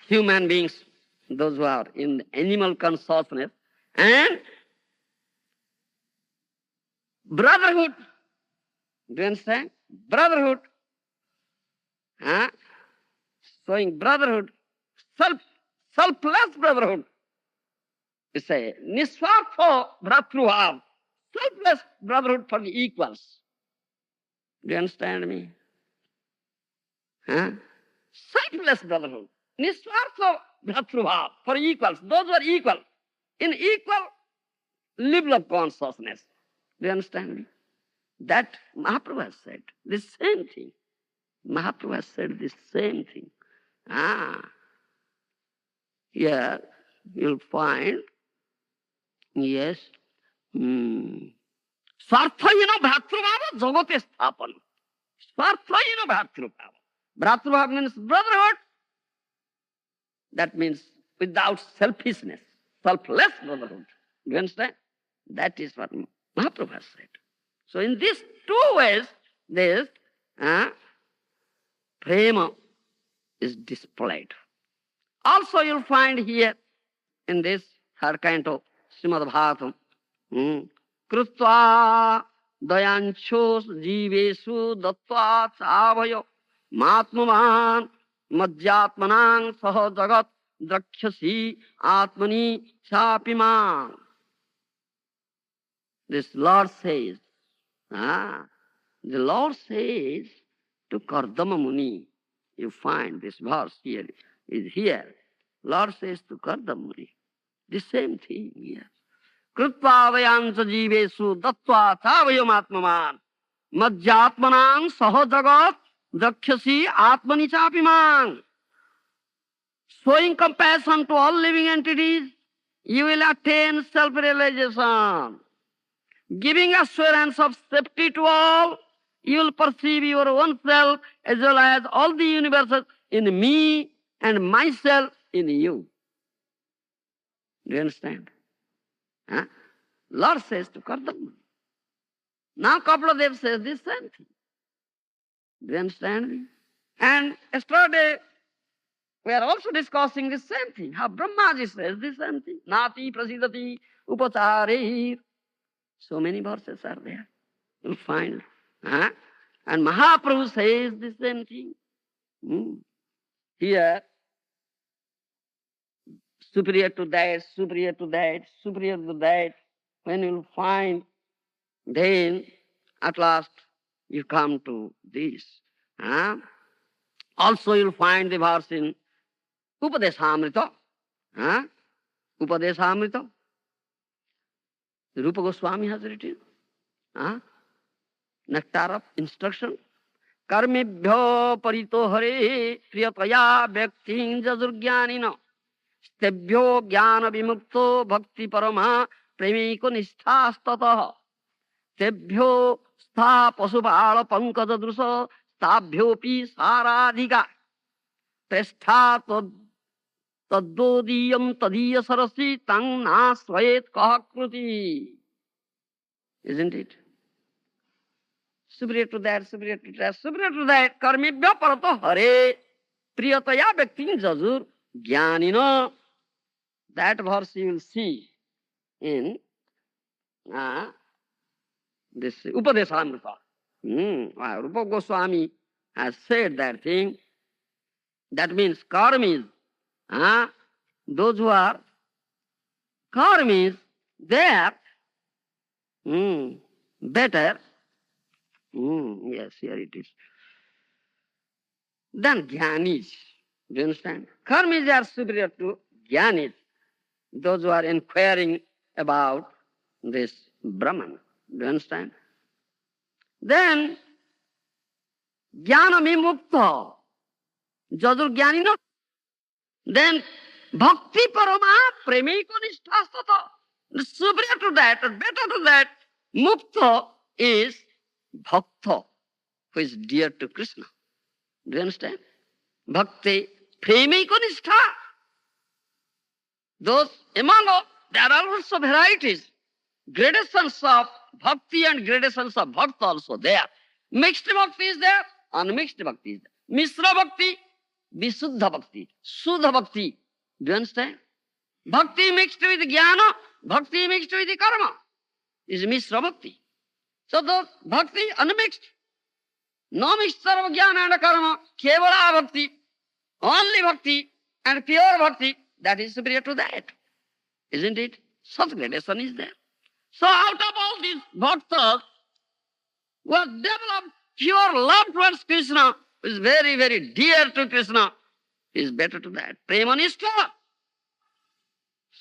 human beings, those who are in animal consciousness, and brotherhood. Do you understand? Brotherhood. Showing brotherhood, selfless brotherhood. It's a niswartha bhratrubhav, selfless brotherhood for the equals. Do you understand me? Selfless brotherhood, niswartha bhratrubhav, for equals, those who are equal, in equal level of consciousness. Do you understand me? That Mahaprabhu has said the same thing. Mahaprabhu has said the same thing. Here you'll find, yes, Svarthayina Bhratrubhava Jagate Sthapana. Svarthayina Bhratrubhava. Bhratrubhava means brotherhood. That means without selfishness, selfless brotherhood. Do you understand? That is what Mahaprabhu has said. So in these two ways, this prema is displayed. Also you'll find here in this third canto, Srimad Bhagavatam, Krutva dayanchos jivesu dattva chavaya matmavan madhyatmanang saha jagat drakhyasi atmani chapimang. This Lord says, the Lord says to Kardama Muni, you find this verse here, is here. Lord says to Kardama Muni, the same thing here. Krutpadayansa jivesu dattva chavayam atmaman madhyatmanang saha jagat drakhyasi atmani chapimang. Showing compassion to all living entities, you will attain self-realization. Giving assurance of safety to all, you will perceive your own self as well as all the universes in me and myself in you. Do you understand? Lord says to Kardama. Now Kapaladev says this same thing. Do you understand? And yesterday we are also discussing the same thing. How Brahmaji says the same thing. Nati prasidati upachare. So many verses are there. You'll find. And Mahaprabhu says the same thing. Here, superior to that, superior to that, superior to that. When you'll find, then at last you come to this. Also you'll find the verse in Upadeshamrita. Upadeshamrita. Rupa Goswami has written. Nectar of instruction. Karmebhyo parito hare priyataya bhaktin jajurgyanina stebhyo jnana vimukto bhakti parama premiko nisthastataha tebhyo stha pasupala pankada drusa stabhyopi saradhika prestha taddodiyam tadiya sarasi tang na swayet kahakruti. Isn't it? Superior to that, superior to that, superior to that. Karmibhya parato hare priyataya bhaktin jajur jnanina. That verse you will see in this Upadeshamrita. Rupa Goswami has said that thing. That means karmis. Those who are karmis, they are better. Yes, here it is. Then jnanis. Do you understand? Karmis are superior to jnanis. Those who are inquiring about this Brahman. Do you understand? Then jnana vimukta jajur jnanina. Then bhakti parama premiko nisthastata. Superior to that, or better to that, mukta is bhakta, who is dear to Krishna. Do you understand? Bhakti premiko nishtha. Those among all, there are also varieties. Gradations of bhakti and gradations of bhakta also there. Mixed bhakti is there, unmixed bhakti is there. Mishra bhakti, visuddha bhakti, suddha bhakti. Do you understand? Bhakti mixed with jnana, bhakti mixed with karma is mishra bhakti. So those bhakti unmixed, no mixture of jnana and karma, kevala bhakti, only bhakti and pure bhakti, that is superior to that. Isn't it? Such gradation is there. So out of all these bhaktas who have developed pure love towards Krishna, who is very, very dear to Krishna, is better to that. Premanishta.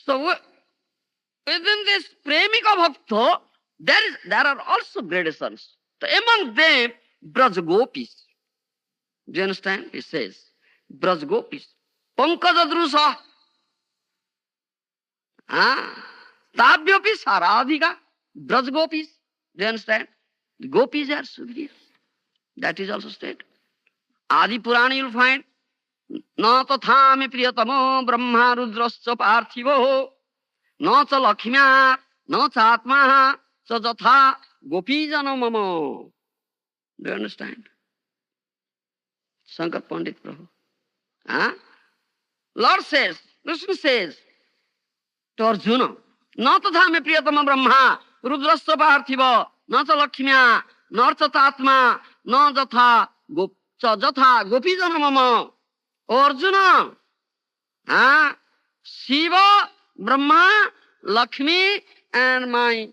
So within this premika bhakta, there are also gradations. So among them, Braj Gopis. Do you understand? He says, Braj Gopis. Pankaja drusa. Tabhyopi saradhika. Braj Gopis. Do you understand? The Gopis are superior. That is also stated. Adi Purana you will find. Na tathami priyatamo brahma rudrascha parthivo na cha lakshmya na cha atma cha jatha gopijana mama. Do you understand? Shankar Pandit Prabhu. Huh? Lord says, Krishna says to Arjuna, na tatha me priyatama brahma, rudrasya parthiva, na cha lakshmya, na cha tatma, na jatha gopijana mama. O Arjuna, huh? Shiva, Brahma, Lakshmi, and my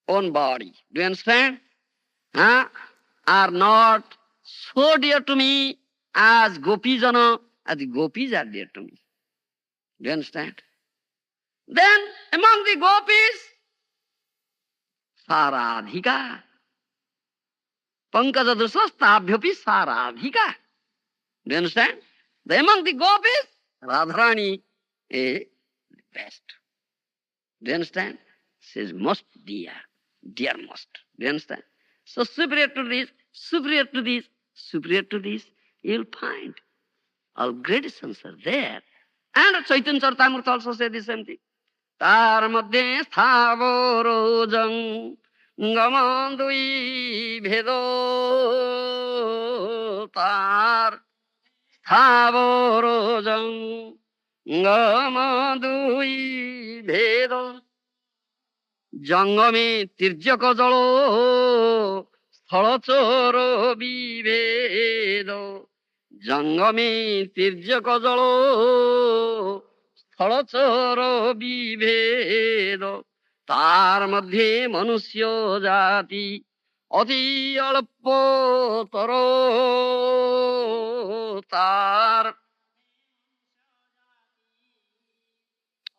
own body. Do you understand? Huh? Are not so dear to me as Gopijana, as the gopis are dear to me. Do you understand? Then among the gopis, Saradhika. Pankaja Dusastabhyopi Saradhika. Do you understand? Among the gopis, Radharani is the best. Do you understand? She is most dear, dearmost. Do you understand? So superior to this, superior to this, superior to this, you'll find all gradations are there. And Chaitanya Charitamrita also said the same thing. Tar madhye sthavaro jang gamandui bhedo. Tar sthavaro jang gamandui bhedo. Jangame tirjaka jalo sthalachara vivedo. Jangame tirjaka jalo sthalachara vivedo. Tar madhye manusya jati ati alpotaro. Tar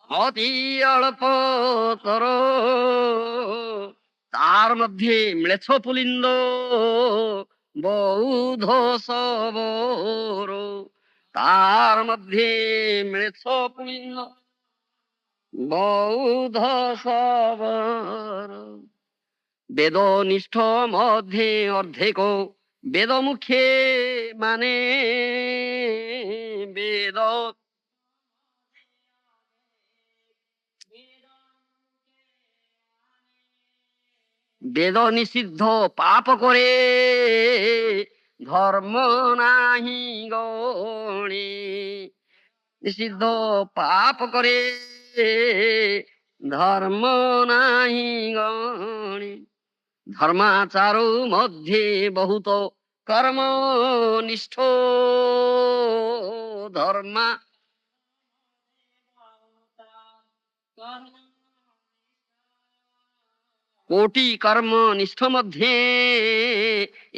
अति अल्पतर तार मध्ये म्लेच्छ पुलिंद बौध सबर तार मध्ये म्लेच्छ पुलिंद बौध सबर वेदनिष्ठ मध्ये अर्धेक वेद मुखे माने वेद বেদ নিষিদ্ধ পাপ করে ধর্ম নাহি গণে নিষিদ্ধ পাপ করে ধর্ম নাহি গণে ধর্মাচার মধ্যে বহুত কর্ম নিষ্ঠ ধর্মা कोटि कर्म निष्ठ मध्ये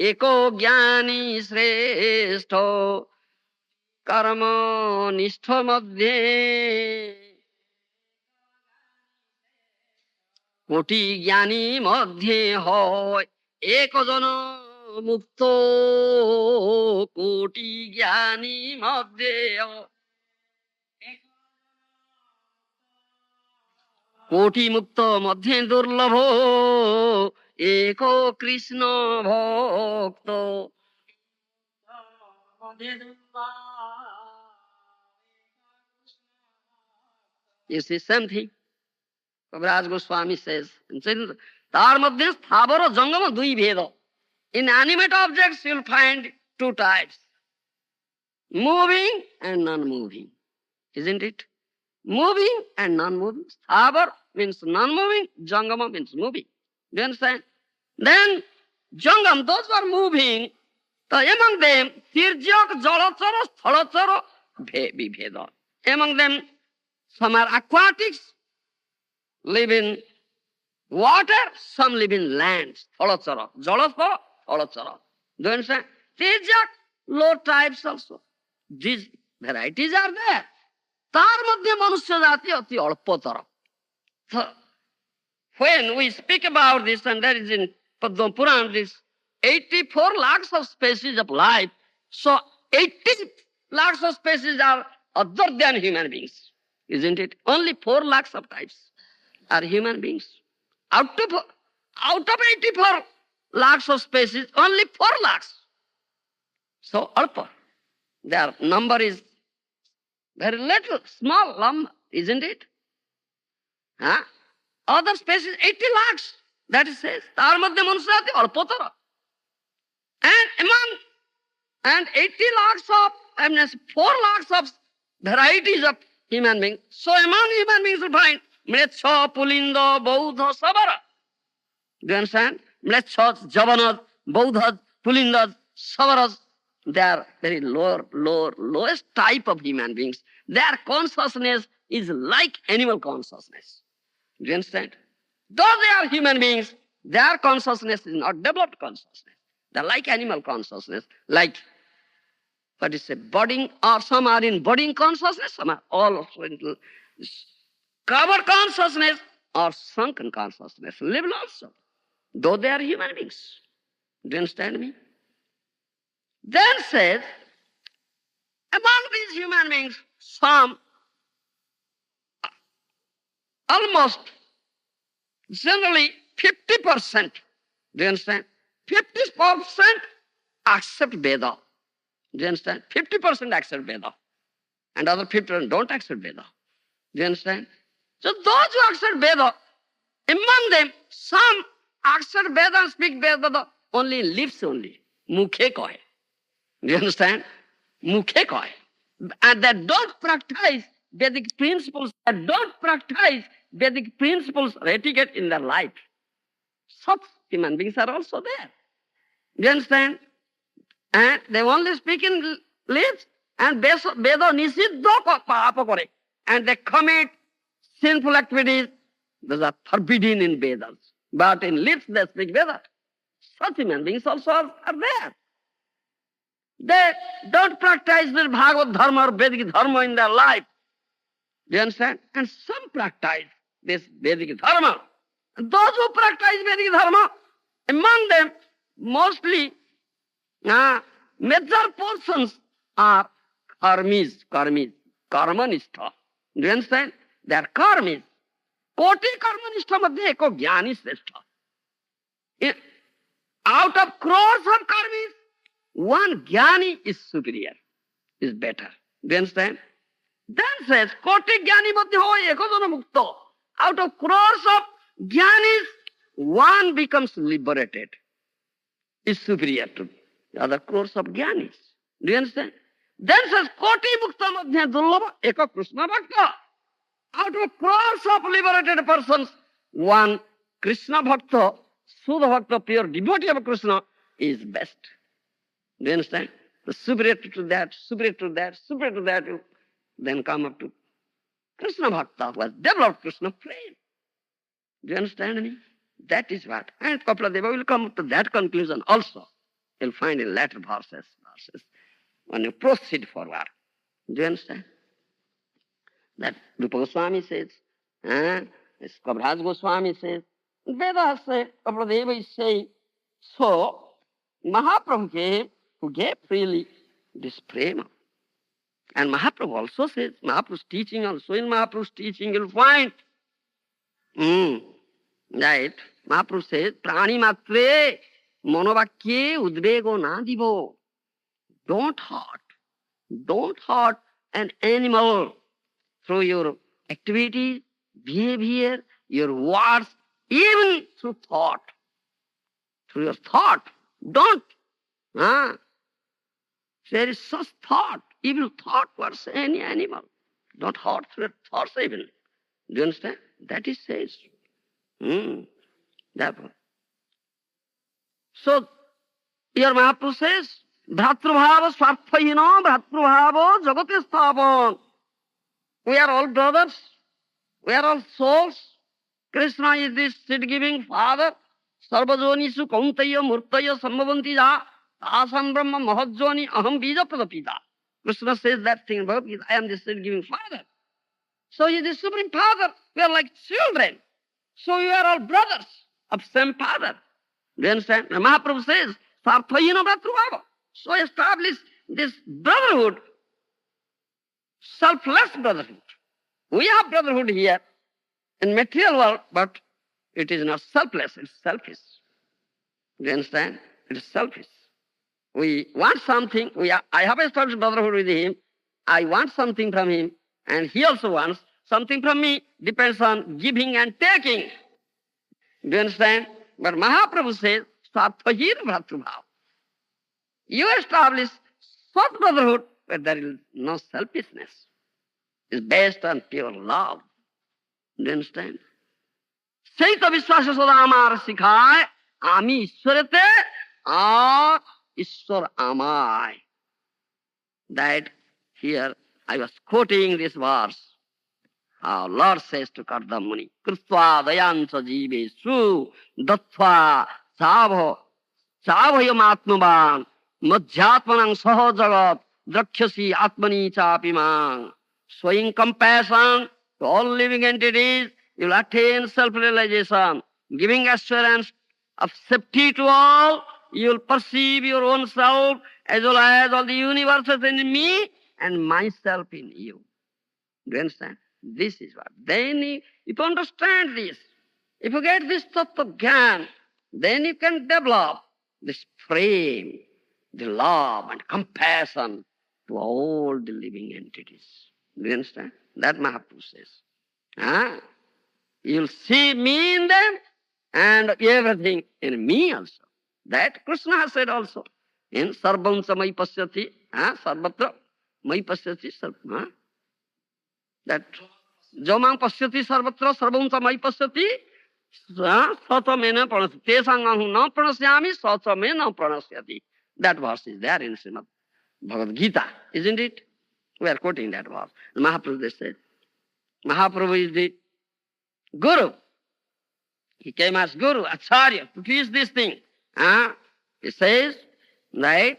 एको ज्ञानी श्रेष्ठ कर्म निष्ठ मध्ये कोटि ज्ञानी मध्ये होय एक जन मुक्त कोटि ज्ञानी मध्ये कोटि मुक्त मध्ये दुर्लभ एको कृष्ण भक्त You see something? Kaviraj Goswami says, Tar madhya sthavara jangama dui bheda. In animate objects you'll find two types. Moving and non-moving. Isn't it? Moving and non-moving. Sthavar means non-moving, jangama means moving. Do you understand? Then jangam, those who are moving, among them, tirjak, jalachara, sthalachara, vibheda. Among them, some are aquatics, live in water, some live in land, sthalachara, jalachara, sthalachara. Do you understand? Tirjak, low types also. These varieties are there. तार मध्य मनुष्य जाति अति अल्पतर. When we speak about this, and that is in Padma Purana, this 84 lakhs of species of life, so 80 lakhs of species are other than human beings, isn't it? Only 4 lakhs of types are human beings. Out of 84 lakhs of species, only 4 lakhs. So alpa. Their number is very little, small number, isn't it? Huh? Other species, 80 lakhs. That it says. Tar madhya manusya alpotara. And 80 lakhs of, 4 lakhs of varieties of human beings. So among human beings you find Mlecha, Pulinda, Bauddha, Sabara. Do you understand? Mlechas, Javanas, Bauddhas, Pulindas, Savaras, they are very lowest type of human beings. Their consciousness is like animal consciousness. Do you understand? Though they are human beings, their consciousness is not developed consciousness. They are like animal consciousness, like what is a budding, or some are in budding consciousness, some are all into cover consciousness or sunken consciousness, level also, though they are human beings. Do you understand me? Then says, among these human beings, some almost generally 50%, do you understand? 50% accept Veda. Do you understand? 50% accept Veda. And other 50% don't accept Veda. Do you understand? So those who accept Veda, among them, some accept Veda and speak Veda only in lips only. Mukhe kohe. Do you understand? Mukhe kohe. And that don't practice Vedic principles, that don't practice Vedic principles or etiquette in their life. Such human beings are also there. Do you understand? And they only speak in lips and Veda nisiddha papa kore. And they commit sinful activities. Those are forbidden in Vedas. But in lips they speak Veda. Such human beings also are there. They don't practice the Bhagavad Dharma or Vedic Dharma in their life. Do you understand? And some practice this Vedic Dharma. And those who practice Vedic Dharma, among them, mostly major portions are karmis, karmanistha. Do you understand? They are karmis. Koti karmanistha madhye eko jnani srestha. Out of crores of karmis, one jnani is superior, is better. Do you understand? Then says, koti jnani madhye ho ekodana mukta. Out of crores of jnanis, one becomes liberated, is superior to the other crores of jnanis. Do you understand? Then says, koti mukta madhya dullabha eka Krishna bhakta. Out of crores of liberated persons, one Krishna bhakta, Sudha bhakta, pure devotee of Krishna, is best. Do you understand? The superior to that, superior to that, superior to that, you then come up to Krishna bhakta, who has developed Krishna flame. Do you understand me? That is what. And Kapiladeva will come to that conclusion also. You'll find in later verses when you proceed forward. Do you understand? That Rupa Goswami says, Kaviraj Goswami says, Vedas say, Kapiladeva is saying, so Mahaprabhu came who gave freely this prema. And Mahaprabhu also says, Mahaprabhu's teaching also, in Mahaprabhu's teaching you'll find, right, Mahaprabhu says, prani matre monovakye udvego nadivo. Don't hurt an animal through your activity, behavior, your words, even through thought. Through your thought. Don't. There is such thought, evil thought towards any animal. Don't hurt through your thoughts even. Do you understand? That is says. Therefore. So, here Mahaprabhu says, Bhratrubhava swarthayino bhratrubhava jagate sthapan. We are all brothers. We are all souls. Krishna is this seed-giving father. Sarvajonishu kauntaya murtaya sambhavanti ja. Asam brahma mahajjoni aham bija pradapita. Krishna says that thing about I am the seed-giving father. So he is the supreme father. We are like children. So you are all brothers of same father. Do you understand? And Mahaprabhu says, Sarthayina Bhatrubhava. So establish this brotherhood, selfless brotherhood. We have brotherhood here in material world, but it is not selfless, it's selfish. Do you understand? It is selfish. We want something, I have established brotherhood with him, I want something from him, and he also wants, something from me depends on giving and taking. Do you understand? But Mahaprabhu says, Sarthahir Bhratrubhav. You establish such brotherhood where there is no selfishness. It's based on pure love. Do you understand? Saita Vishwasa Sodamar Sikhai, Ami Ishwarate, or Ishwar Amai. That here I was quoting this verse. Our Lord says to Kardam Muni, Krutva dayansa jivesu dattva savhayamatmavan madhyatmanang sahajagat drakhyasi atmani chapimang. Showing compassion to all living entities, you will attain self-realization. Giving assurance of safety to all, you will perceive your own self as well as all the universes in me and myself in you. Do you understand? This is what. Then if you understand this, if you get this tattva gyan, then you can develop this frame, the love and compassion to all the living entities. Do you understand? That Mahaprabhu says. You'll see me in them and everything in me also. That Krishna has said also. In Sarvam Samai Pasyati, Sarvatra Mai Pasyati, that Jamang Pasyati Sarvatra Sarvam Samai Pasyati, Satamena Pranasya. Tesangam na pranasyami, Satamena pranasyati. That verse is there in Srimad Bhagavad Gita, isn't it? We are quoting that verse. Mahaprabhu they said. Mahaprabhu is the Guru. He came as Guru, Acharya, to teach this thing. He says, right?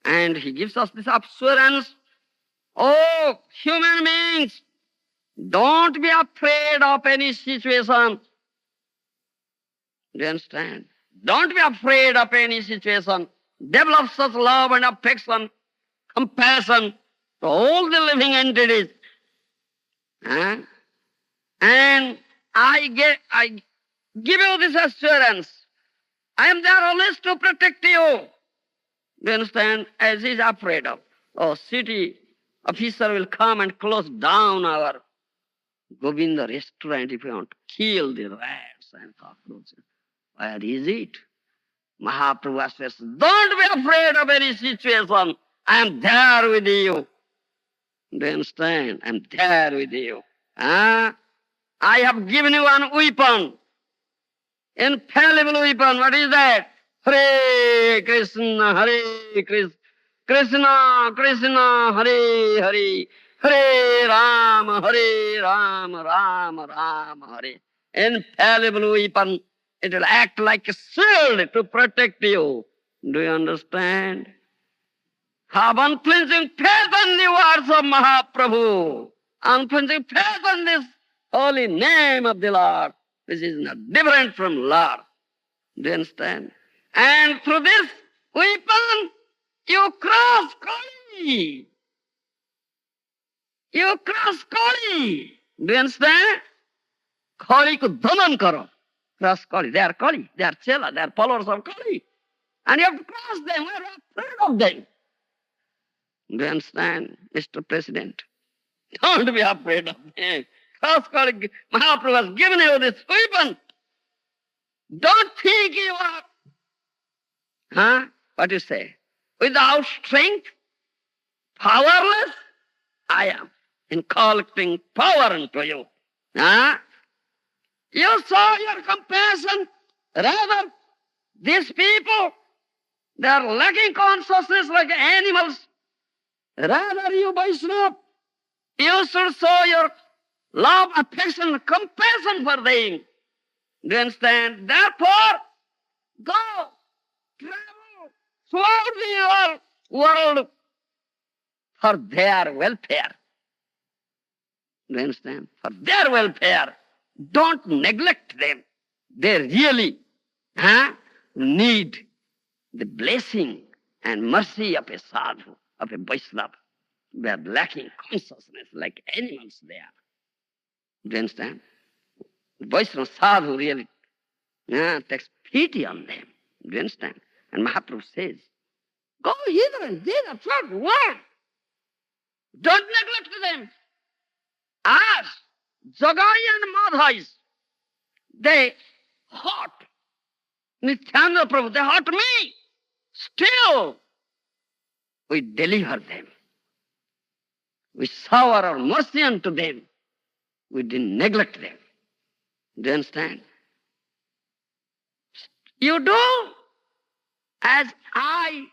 And he gives us this assurance. Oh, human beings, don't be afraid of any situation. Do you understand? Don't be afraid of any situation. Develop such love and affection, compassion to all the living entities. And I give you this assurance. I am there always to protect you. Do you understand? As he is afraid of. Oh, city officer will come and close down our Govinda restaurant if you want to kill the rats and cockroaches. Where is it? Mahaprabhu says, don't be afraid of any situation. I am there with you. Do you understand? I am there with you. I have given you one weapon. Infallible weapon. What is that? Hare Krishna, Hare Krishna, Krishna Krishna, Hare Hare, Hare Rama, Hare Rama, Rama Rama, Hare. Infallible weapon. It will act like a shield to protect you. Do you understand? Have unflinching faith in the words of Mahaprabhu. Unflinching faith in this holy name of the Lord, which is not different from Lord. Do you understand? And through this weapon, you cross Kali. You cross Kali. Do you understand? Kali ko daman karo. Cross Kali. They are Kali. They are Chela. They are followers of Kali. And you have to cross them. We are afraid of them. Do you understand, Mr. President? Don't be afraid of them. Cross Kali. Mahaprabhu has given you this weapon. Don't think you are, what do you say? Without strength, powerless, I am inculcating power into you. You saw your compassion. Rather, these people, they are lacking consciousness like animals. Rather, you Vaishnava, you should show your love, affection, compassion for them. Do you understand? Therefore, go, travel throughout the world for their welfare. Do you understand? For their welfare. Don't neglect them. They really need the blessing and mercy of a sadhu, of a Vaishnava. They are lacking consciousness like animals they are. Do you understand? The Vaishnava sadhu really takes pity on them. Do you understand? And Mahaprabhu says, go hither and thither throughout the world. Don't neglect them. Ask Jagai and Madhais, they hurt Nityananda Prabhu, they hurt me. Still, we deliver them. We shower our mercy unto them. We didn't neglect them. Do you understand? You do as I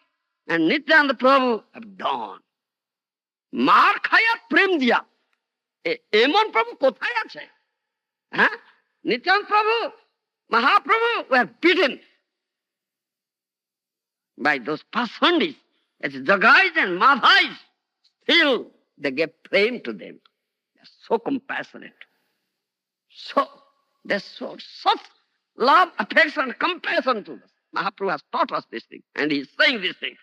and Nityananda Prabhu have done. মার খায়া প্রেম দিয়া এমন প্রভু কোথায় আছে? হ্যাঁ, নিত্যানন্দ প্রভু, Mahaprabhu were beaten by those pasandis, as Jagais and Madhais. Still, they gave prem to them. They're so compassionate. So, they showed such love, affection, and compassion to us. Mahaprabhu has taught us this thing, and he's saying this thing.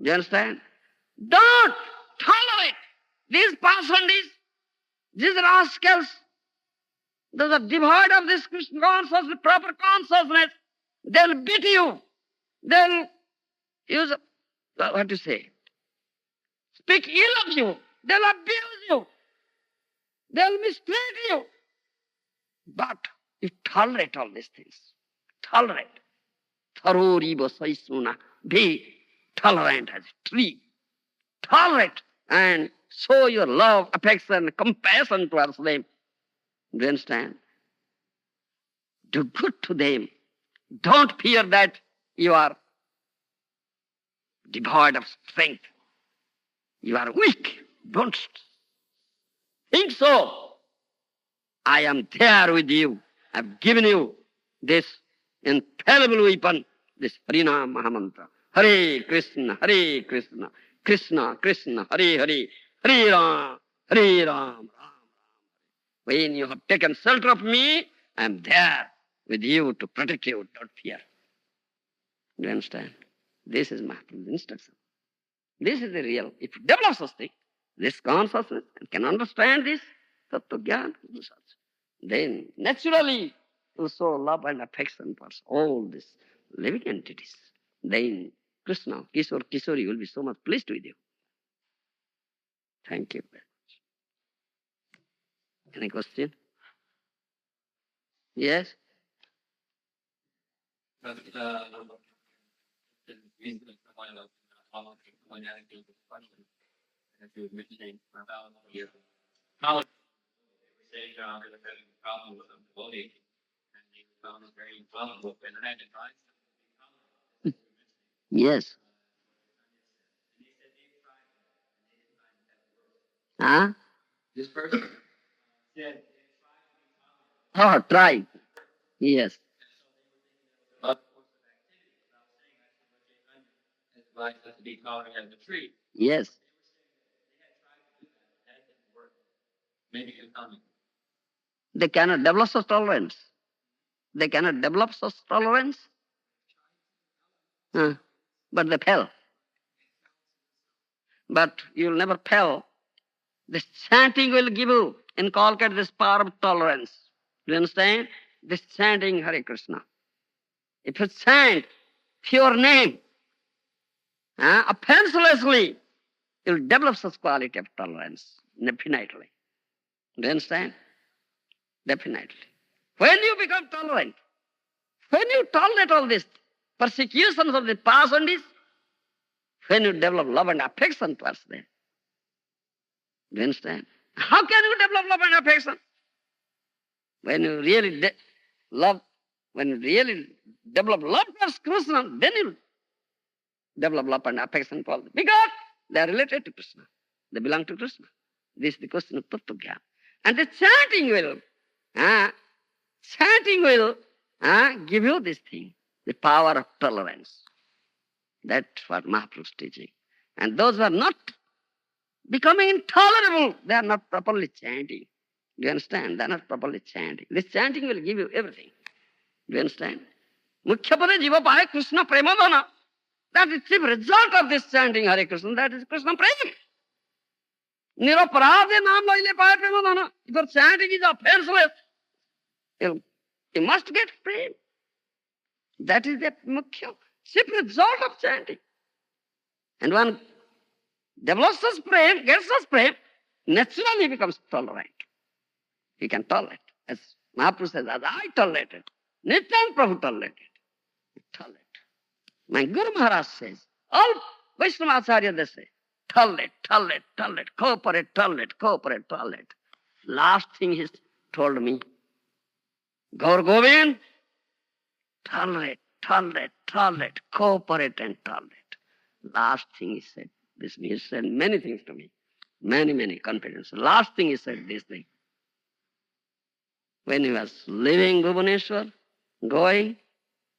Do you understand? Don't tolerate these pasandis, these rascals. Those are devoid of this Krishna consciousness, proper consciousness. They'll beat you. They'll use, what to say, speak ill of you. They'll abuse you. They'll mistreat you. But you tolerate all these things. Tolerate. Tharoriva saisuna. Be tolerant as a tree. Tolerate and show your love, affection, compassion towards them. Do you understand? Do good to them. Don't fear that you are devoid of strength. You are weak. Don't think so. I am there with you. I've given you this infallible weapon, this Harinam Mahamantra. Hare Krishna, Krishna Krishna, Hare Hare, Hare Ram, Ram. When you have taken shelter of me, I am there with you to protect you. Don't fear. Do you understand? This is Mahaprabhu's instruction. This is the real. If you develop such thing, this consciousness, and can understand this, Tattva Gyan, then naturally you will show love and affection for all these living entities. Then Krishna, Kishore, Kishori will be so much pleased with you. Thank you very much. Any question? Yes? Yes. Huh? This person said, Oh, try. Yes. like to be calling as a tree. Yes. Maybe it's coming. They cannot develop such tolerance. They cannot develop such tolerance. But they fail. But you'll never fail. This chanting will give you, inculcate this power of tolerance. Do you understand? This chanting Hare Krishna. If you chant pure name, offenselessly, you'll develop such quality of tolerance, definitely. Do you understand? Definitely. When you become tolerant, when you tolerate all these persecutions of the past and this, when you develop love and affection towards them. Do you understand? How can you develop love and affection? When you really develop love towards Krishna, then you develop love and affection for them. Because they are related to Krishna. They belong to Krishna. This is the question of Tattva Gyan. And the chanting will give you this thing, the power of tolerance. That's what Mahaprabhu is teaching. And those who are not becoming intolerable, they are not properly chanting. Do you understand? They are not properly chanting. This chanting will give you everything. Do you understand? Mukhyapade jiva paye Krishna premadana. That is the result of this chanting Hare Krishna. That is Krishna prema. Niraparade naam laile paye premadana. If your chanting is offenseless, you must get prema. That is the mukhya, chief result of chanting. And one develops such prema, gets such prema, naturally becomes tolerant. He can tolerate. As Mahaprabhu says, as I tolerated, Nityananda Prabhu tolerated. Tolerate. My Guru Maharaj says, all Vaishnava Acharya they say, tolerate, tolerate, tolerate, cooperate, tolerate, cooperate, tolerate. Last thing he told me, Gour Govind, tolerate, tolerate, tolerate, cooperate and tolerate. Last thing he said, this he said many things to me, many confidence. Last thing he said this thing. When he was leaving Bhubaneswar, going,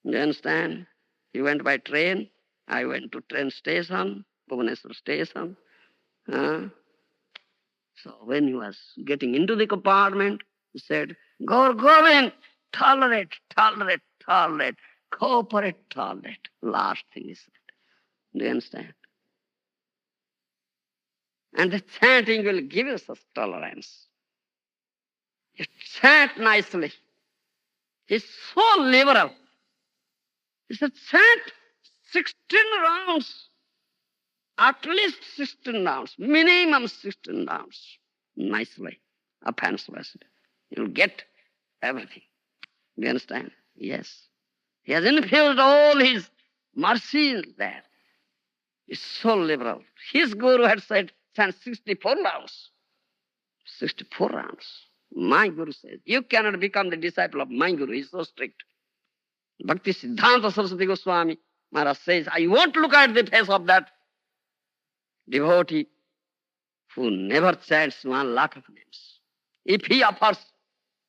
you understand, he went by train, I went to train station, Bhubaneswar station. So when he was getting into the compartment, he said, Gour Govind, tolerate, tolerate, tolerate, cooperate, tolerate. Last thing he said. Do you understand? And the chanting will give you such tolerance. You chant nicely. He's so liberal. He said, chant 16 rounds. At least 16 rounds. Minimum 16 rounds. Nicely. Offenselessly. You'll get everything. Do you understand? Yes. He has infused all his mercies there. He's so liberal. His guru had said, chant 64 rounds. 64 rounds. My guru says, you cannot become the disciple of my guru. He's so strict. Bhakti Siddhanta Saraswati Goswami Maharaj says, I won't look at the face of that devotee who never chants 1 lakh of names. If he offers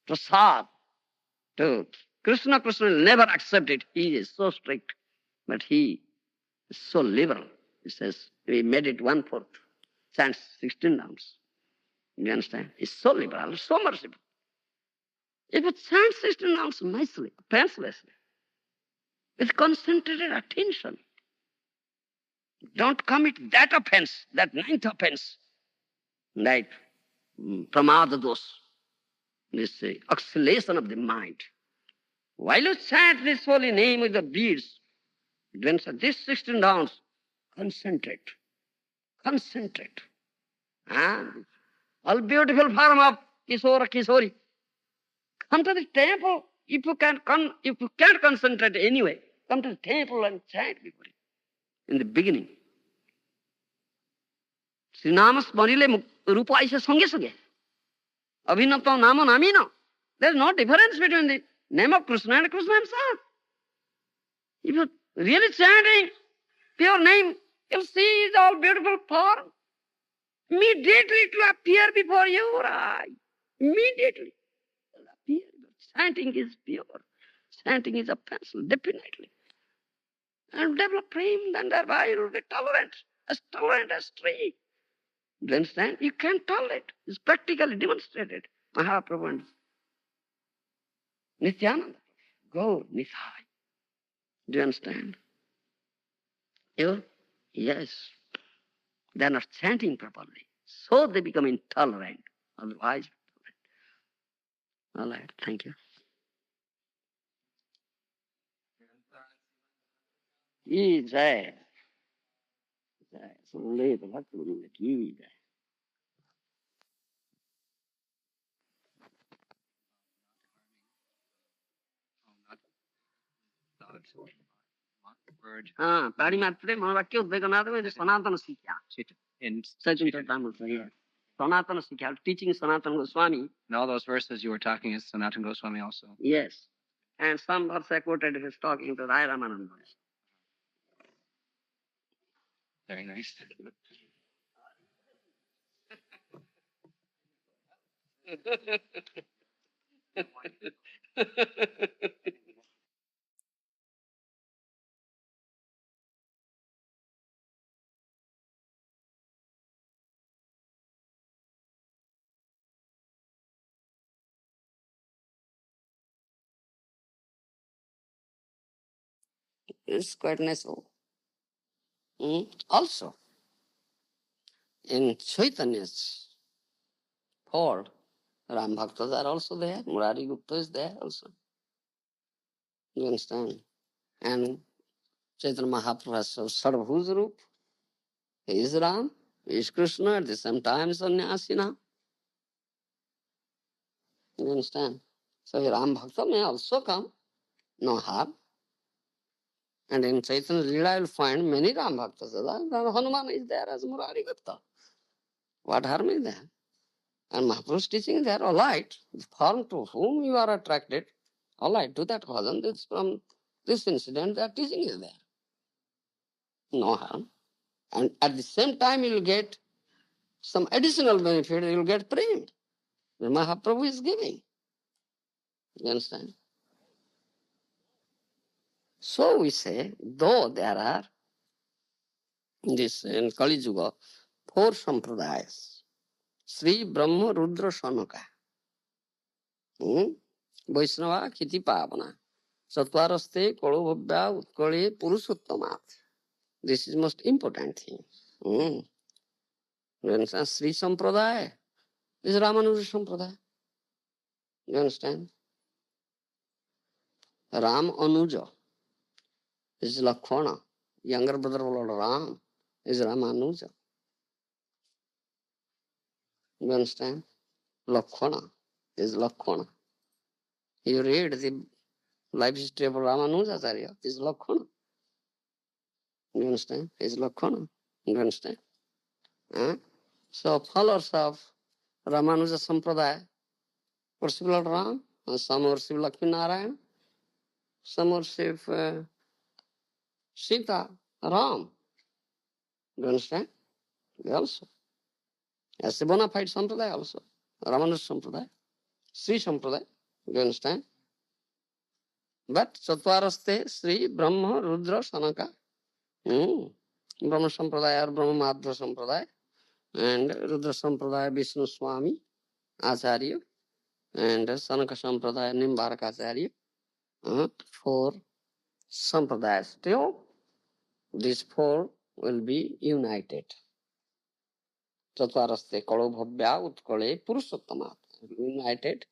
prasad to Krishna, Krishna will never accept it. He is so strict. But he is so liberal. He says, we made it 1/4. Chants 16 rounds. You understand? He's so liberal, so merciful. If you chant 16 rounds nicely, offenselessly, with concentrated attention, don't commit that offense, that 9th offense, like pramada dos, this oscillation of the mind. While you chant this holy name with the beads, then this 16 rounds, concentrate, concentrate. And all beautiful form of Kishora, Kishori, come to the temple. If you can't concentrate anyway, come to the temple and chant before it. In the beginning, Srinama Smarile Rupa Aisha Sange Sange. Abhinaptam Namo Namino. There's no difference between the name of Krishna and Krishna himself. If you're really chanting pure name, you'll see his all beautiful form. Immediately it will appear before your eye. Immediately. It will appear. Chanting is pure. Chanting is a pencil, definitely. And develop prem, then thereby you will be tolerant as tree. Do you understand? You can't tolerate. It's practically demonstrated. Mahaprabhu and Nityananda. Gour, Nithai. Do you understand? You? Yes. They are not chanting properly. So they become intolerant. Otherwise, all right, thank you. Ki jai. Jai. Srila Bhakti Govinda ki jai. हाँ प्राणी मात्रे मनोवाक्य उद्वेगनाथ में सनातन शिक्षा सचिन चैतन्य सनातन शिक्षा teaching Sanatana Goswami. And all those verses you were talking is Sanatana Goswami also. Yes. And some verse I quoted is talking to Rai Ramananda. Very nice. It's quite natural. Also, in Chaitanya's fold, Ram Bhaktas are also there. Murari Gupta is there also. You understand? And Chaitanya Mahaprabhu has Sarvabhuj Rup. He is Ram, he is Krishna, at the same time Sannyasi now. You understand? So a Ram Bhakta may also come, no harm. And in Chaitanya Leela, you'll find many Ram Bhaktas. Hanuman is there as Murari Bhakta. What harm is there? And Mahaprabhu's teaching is there, all right. The form to whom you are attracted, all right, do that bhajan. This from this incident, that teaching is there. No harm. And at the same time, you'll get some additional benefit, you'll get prem. The Mahaprabhu is giving. You understand? So we say, though there are in Kali Yuga, 4 sampradayas, Sri Brahma Rudra Sanaka, Vaishnava Kiti Pavana, Satvaraste Kolobhavya Utkale Purushottamat. This is most important thing. You understand? Sri Sampradaya is Ramanuja Sampradaya. You understand? Ram Anuja is Lakshmana. Younger brother of Lord Ram is Ramanuja. You understand? Lakshmana is Lakshmana. You read the life history of Ramanujacharya, is Lakshmana. You understand? Is Lakshmana. You understand? So followers of Ramanuja Sampradaya worship Lord Ram, and some worship Lakshmi Narayana, some worship Sita, Ram. You understand? They also. As a bona fide Sampradaya also. Ramanuja Sampradaya, Sri Sampradaya. You understand? But Chatvaraste Sri Brahma Rudra Sanaka. Brahma Sampradaya or Brahma Madhva Sampradaya. And Rudra Sampradaya Vishnu Swami Acharya. And Sanaka Sampradaya Nimbaraka Acharya. 4 Sampradayas. Still, these 4 will be united. Chatvaraste Kalobhavya Utkale Purushottamat. United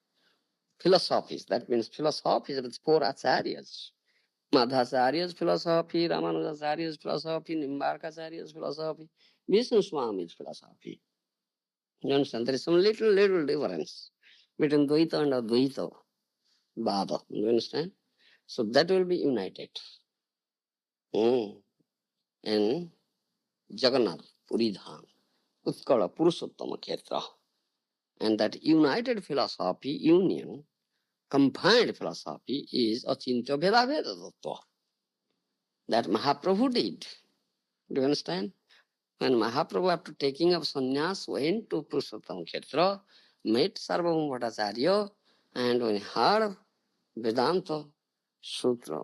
philosophies. That means philosophies with 4 acharyas. Madhacharya's philosophy, Ramanujacharya's philosophy, Nimbarkacharya's philosophy, Vishnu Swami's philosophy. You understand? There is some little difference between Dvaita and Advaita Bhava. You understand? So that will be united. In Jagannath, Puri Dham, Utkala, Purushottama Khetra. And that united philosophy, union, combined philosophy is Achintya Veda Veda Tattva. That Mahaprabhu did. Do you understand? When Mahaprabhu, after taking up sannyas, went to Purushottam Khetra, met Sarvabhauma Bhattacharya, and when he heard Vedanta Sutra,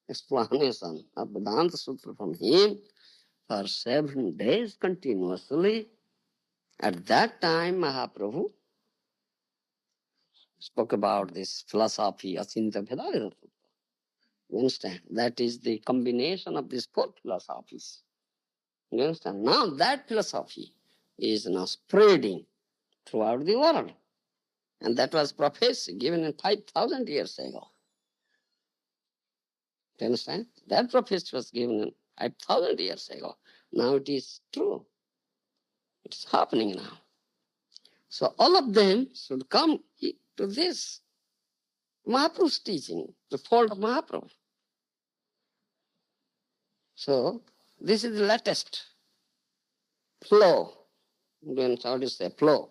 explanation of Vedanta Sutra from him for 7 days continuously, at that time Mahaprabhu spoke about this philosophy, Achinta Vedanta. You understand? That is the combination of these 4 philosophies. You understand? Now that philosophy is now spreading throughout the world. And that was prophecy given in 5,000 years ago. Do you understand? That prophecy was given in 5,000 years ago. Now it is true. It's happening now. So all of them should come to this Mahaprabhu's teaching, the fold of Mahaprabhu. So this is the latest flow. How do you say flow?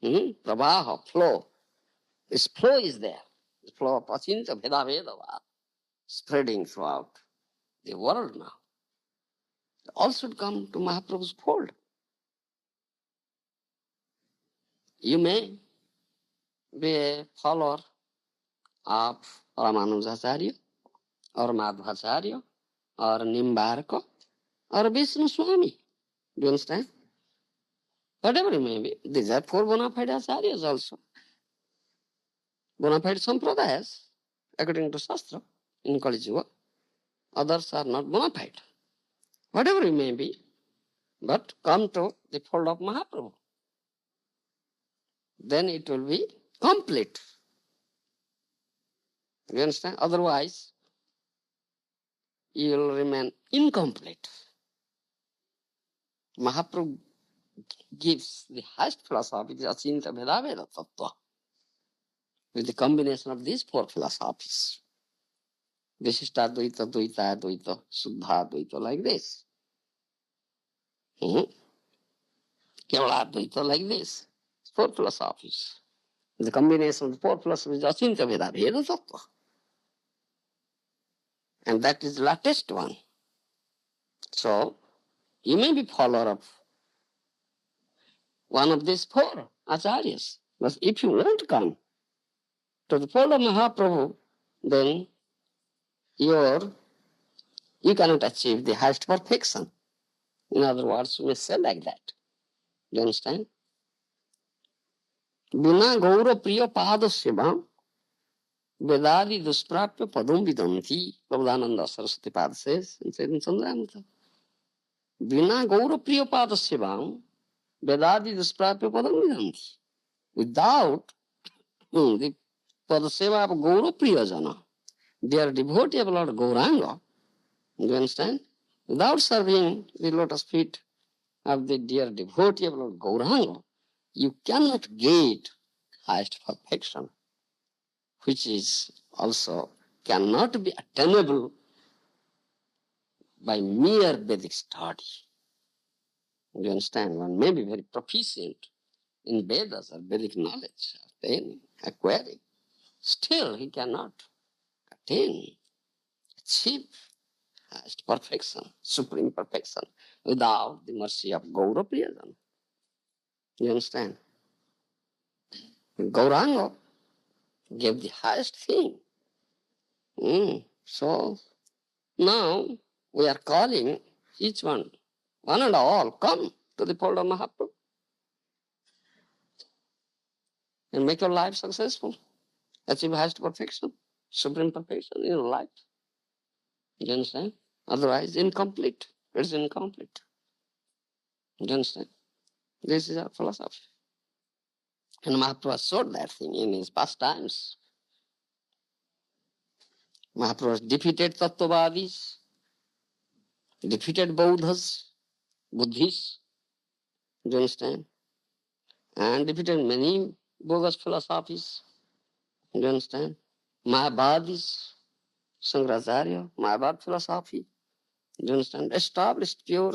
Pravaha, flow. This flow is there. The flow of Achinta Veda Veda spreading throughout the world now. All should come to Mahaprabhu's fold. You may be a follower of Ramanujacharya or Madhvacharya or Nimbarka or Vishnu Swami. Do you understand? Whatever it may be, these are 4 bona fide acharyas also. Bona fide sampradayas, according to Shastra, in Kali Yuga. Others are not bona fide. Whatever it may be, but come to the fold of Mahaprabhu. Then it will be complete. You understand? Otherwise, you will remain incomplete. Mahaprabhu gives the highest philosophy, the Achinta Veda Veda Tattva. with the combination of these four philosophies. Vishishtadvaita, Dvaita, Advaita, Suddha-Advaita, like this. Kevala-Advaita, like this. Four philosophies. The combination of the four philosophies is Achintya Veda, Veda Tattva. And that is the latest one. So, you may be follower of one of these four acharyas. But if you won't come to the fold of Mahaprabhu, then you cannot achieve the highest perfection. In other words, we say like that. Do you understand? Bina gaura priya padasya vedadi dusprapya padum vidanti. Prabhupada Saraswati Pad says in Chandramrita. Bina gaura priya padasya vedadi dusprapya padum vidanti. Without the padaseva of gaura priya jana, they are devotee of Lord Gauranga. Do you understand? Without serving the lotus feet of the dear devotee of Lord Gauranga, you cannot get highest perfection, which is also cannot be attainable by mere Vedic study. You understand? One may be very proficient in Vedas or Vedic knowledge, attaining, acquiring. Still, he cannot attain, achieve highest perfection, supreme perfection, without the mercy of Gaura Priyajan. You understand? Gauranga gave the highest thing. So now we are calling each one and all, come to the fold of Mahaprabhu and make your life successful. Achieve highest perfection, supreme perfection in your life. You understand? Otherwise, incomplete. It's incomplete. You understand? This is our philosophy. And Mahaprabhu showed that thing in his past times. Mahaprabhu defeated Tattvavadis, defeated Buddhas, Buddhists, you understand? And defeated many bogus philosophies, you understand? Mayavadis, Shankaracharya, Mayavad philosophy, you understand? Established pure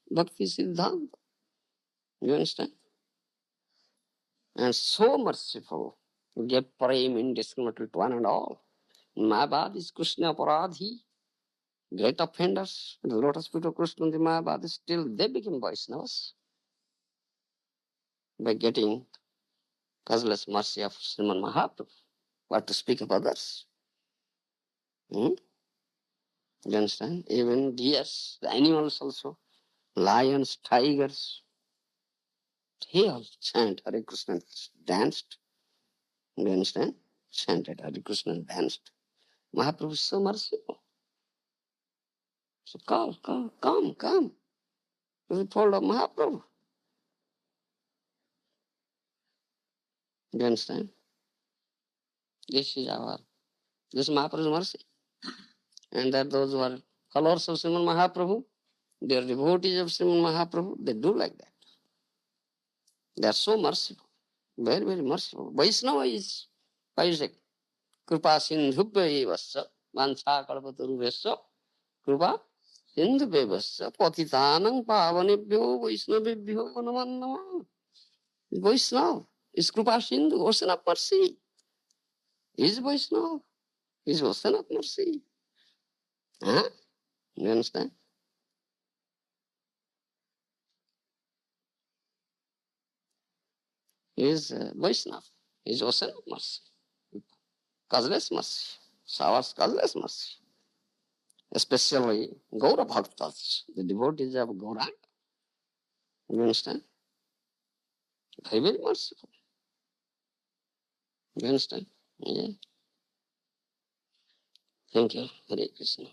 Bhakti Siddhanta, you understand? And so merciful, gave prem indiscriminately to one and all. Mayavadis, Krishna Paradhi, great offenders, the lotus feet of Krishna and the Mayavadis, still they became Vaishnavas by getting causeless mercy of Srimad Mahaprabhu. What to speak of others? You understand? Even deers, the animals also, lions, tigers, they all chant Hare Krishna and danced. You understand? Chanted Hare Krishna and danced. Mahaprabhu is so merciful. So come to the fold of Mahaprabhu. You understand? This is Mahaprabhu's mercy. And that those who are followers of Srimad Mahaprabhu, they are devotees of Srimad Mahaprabhu, they do like that. They are so merciful, very, very merciful. Vaishnava is, why is it? Kripa sindhubhya evasya, vancha kalpatarubhasya, kripa sindhubhya evasya, patitanang pavanebhyo vaishnavebhyo namannama. Vaishnava is Kripa Sindhu, ocean of mercy. Is Vaishnava, is ocean of mercy. Huh? You understand? Is Vaishnava, is ocean of mercy. Causeless mercy, showers causeless mercy. Especially Gaura Bhaktas, the devotees of Gauranga. You understand? Very, very merciful. You understand? Yeah. Thank you. Hare Krishna.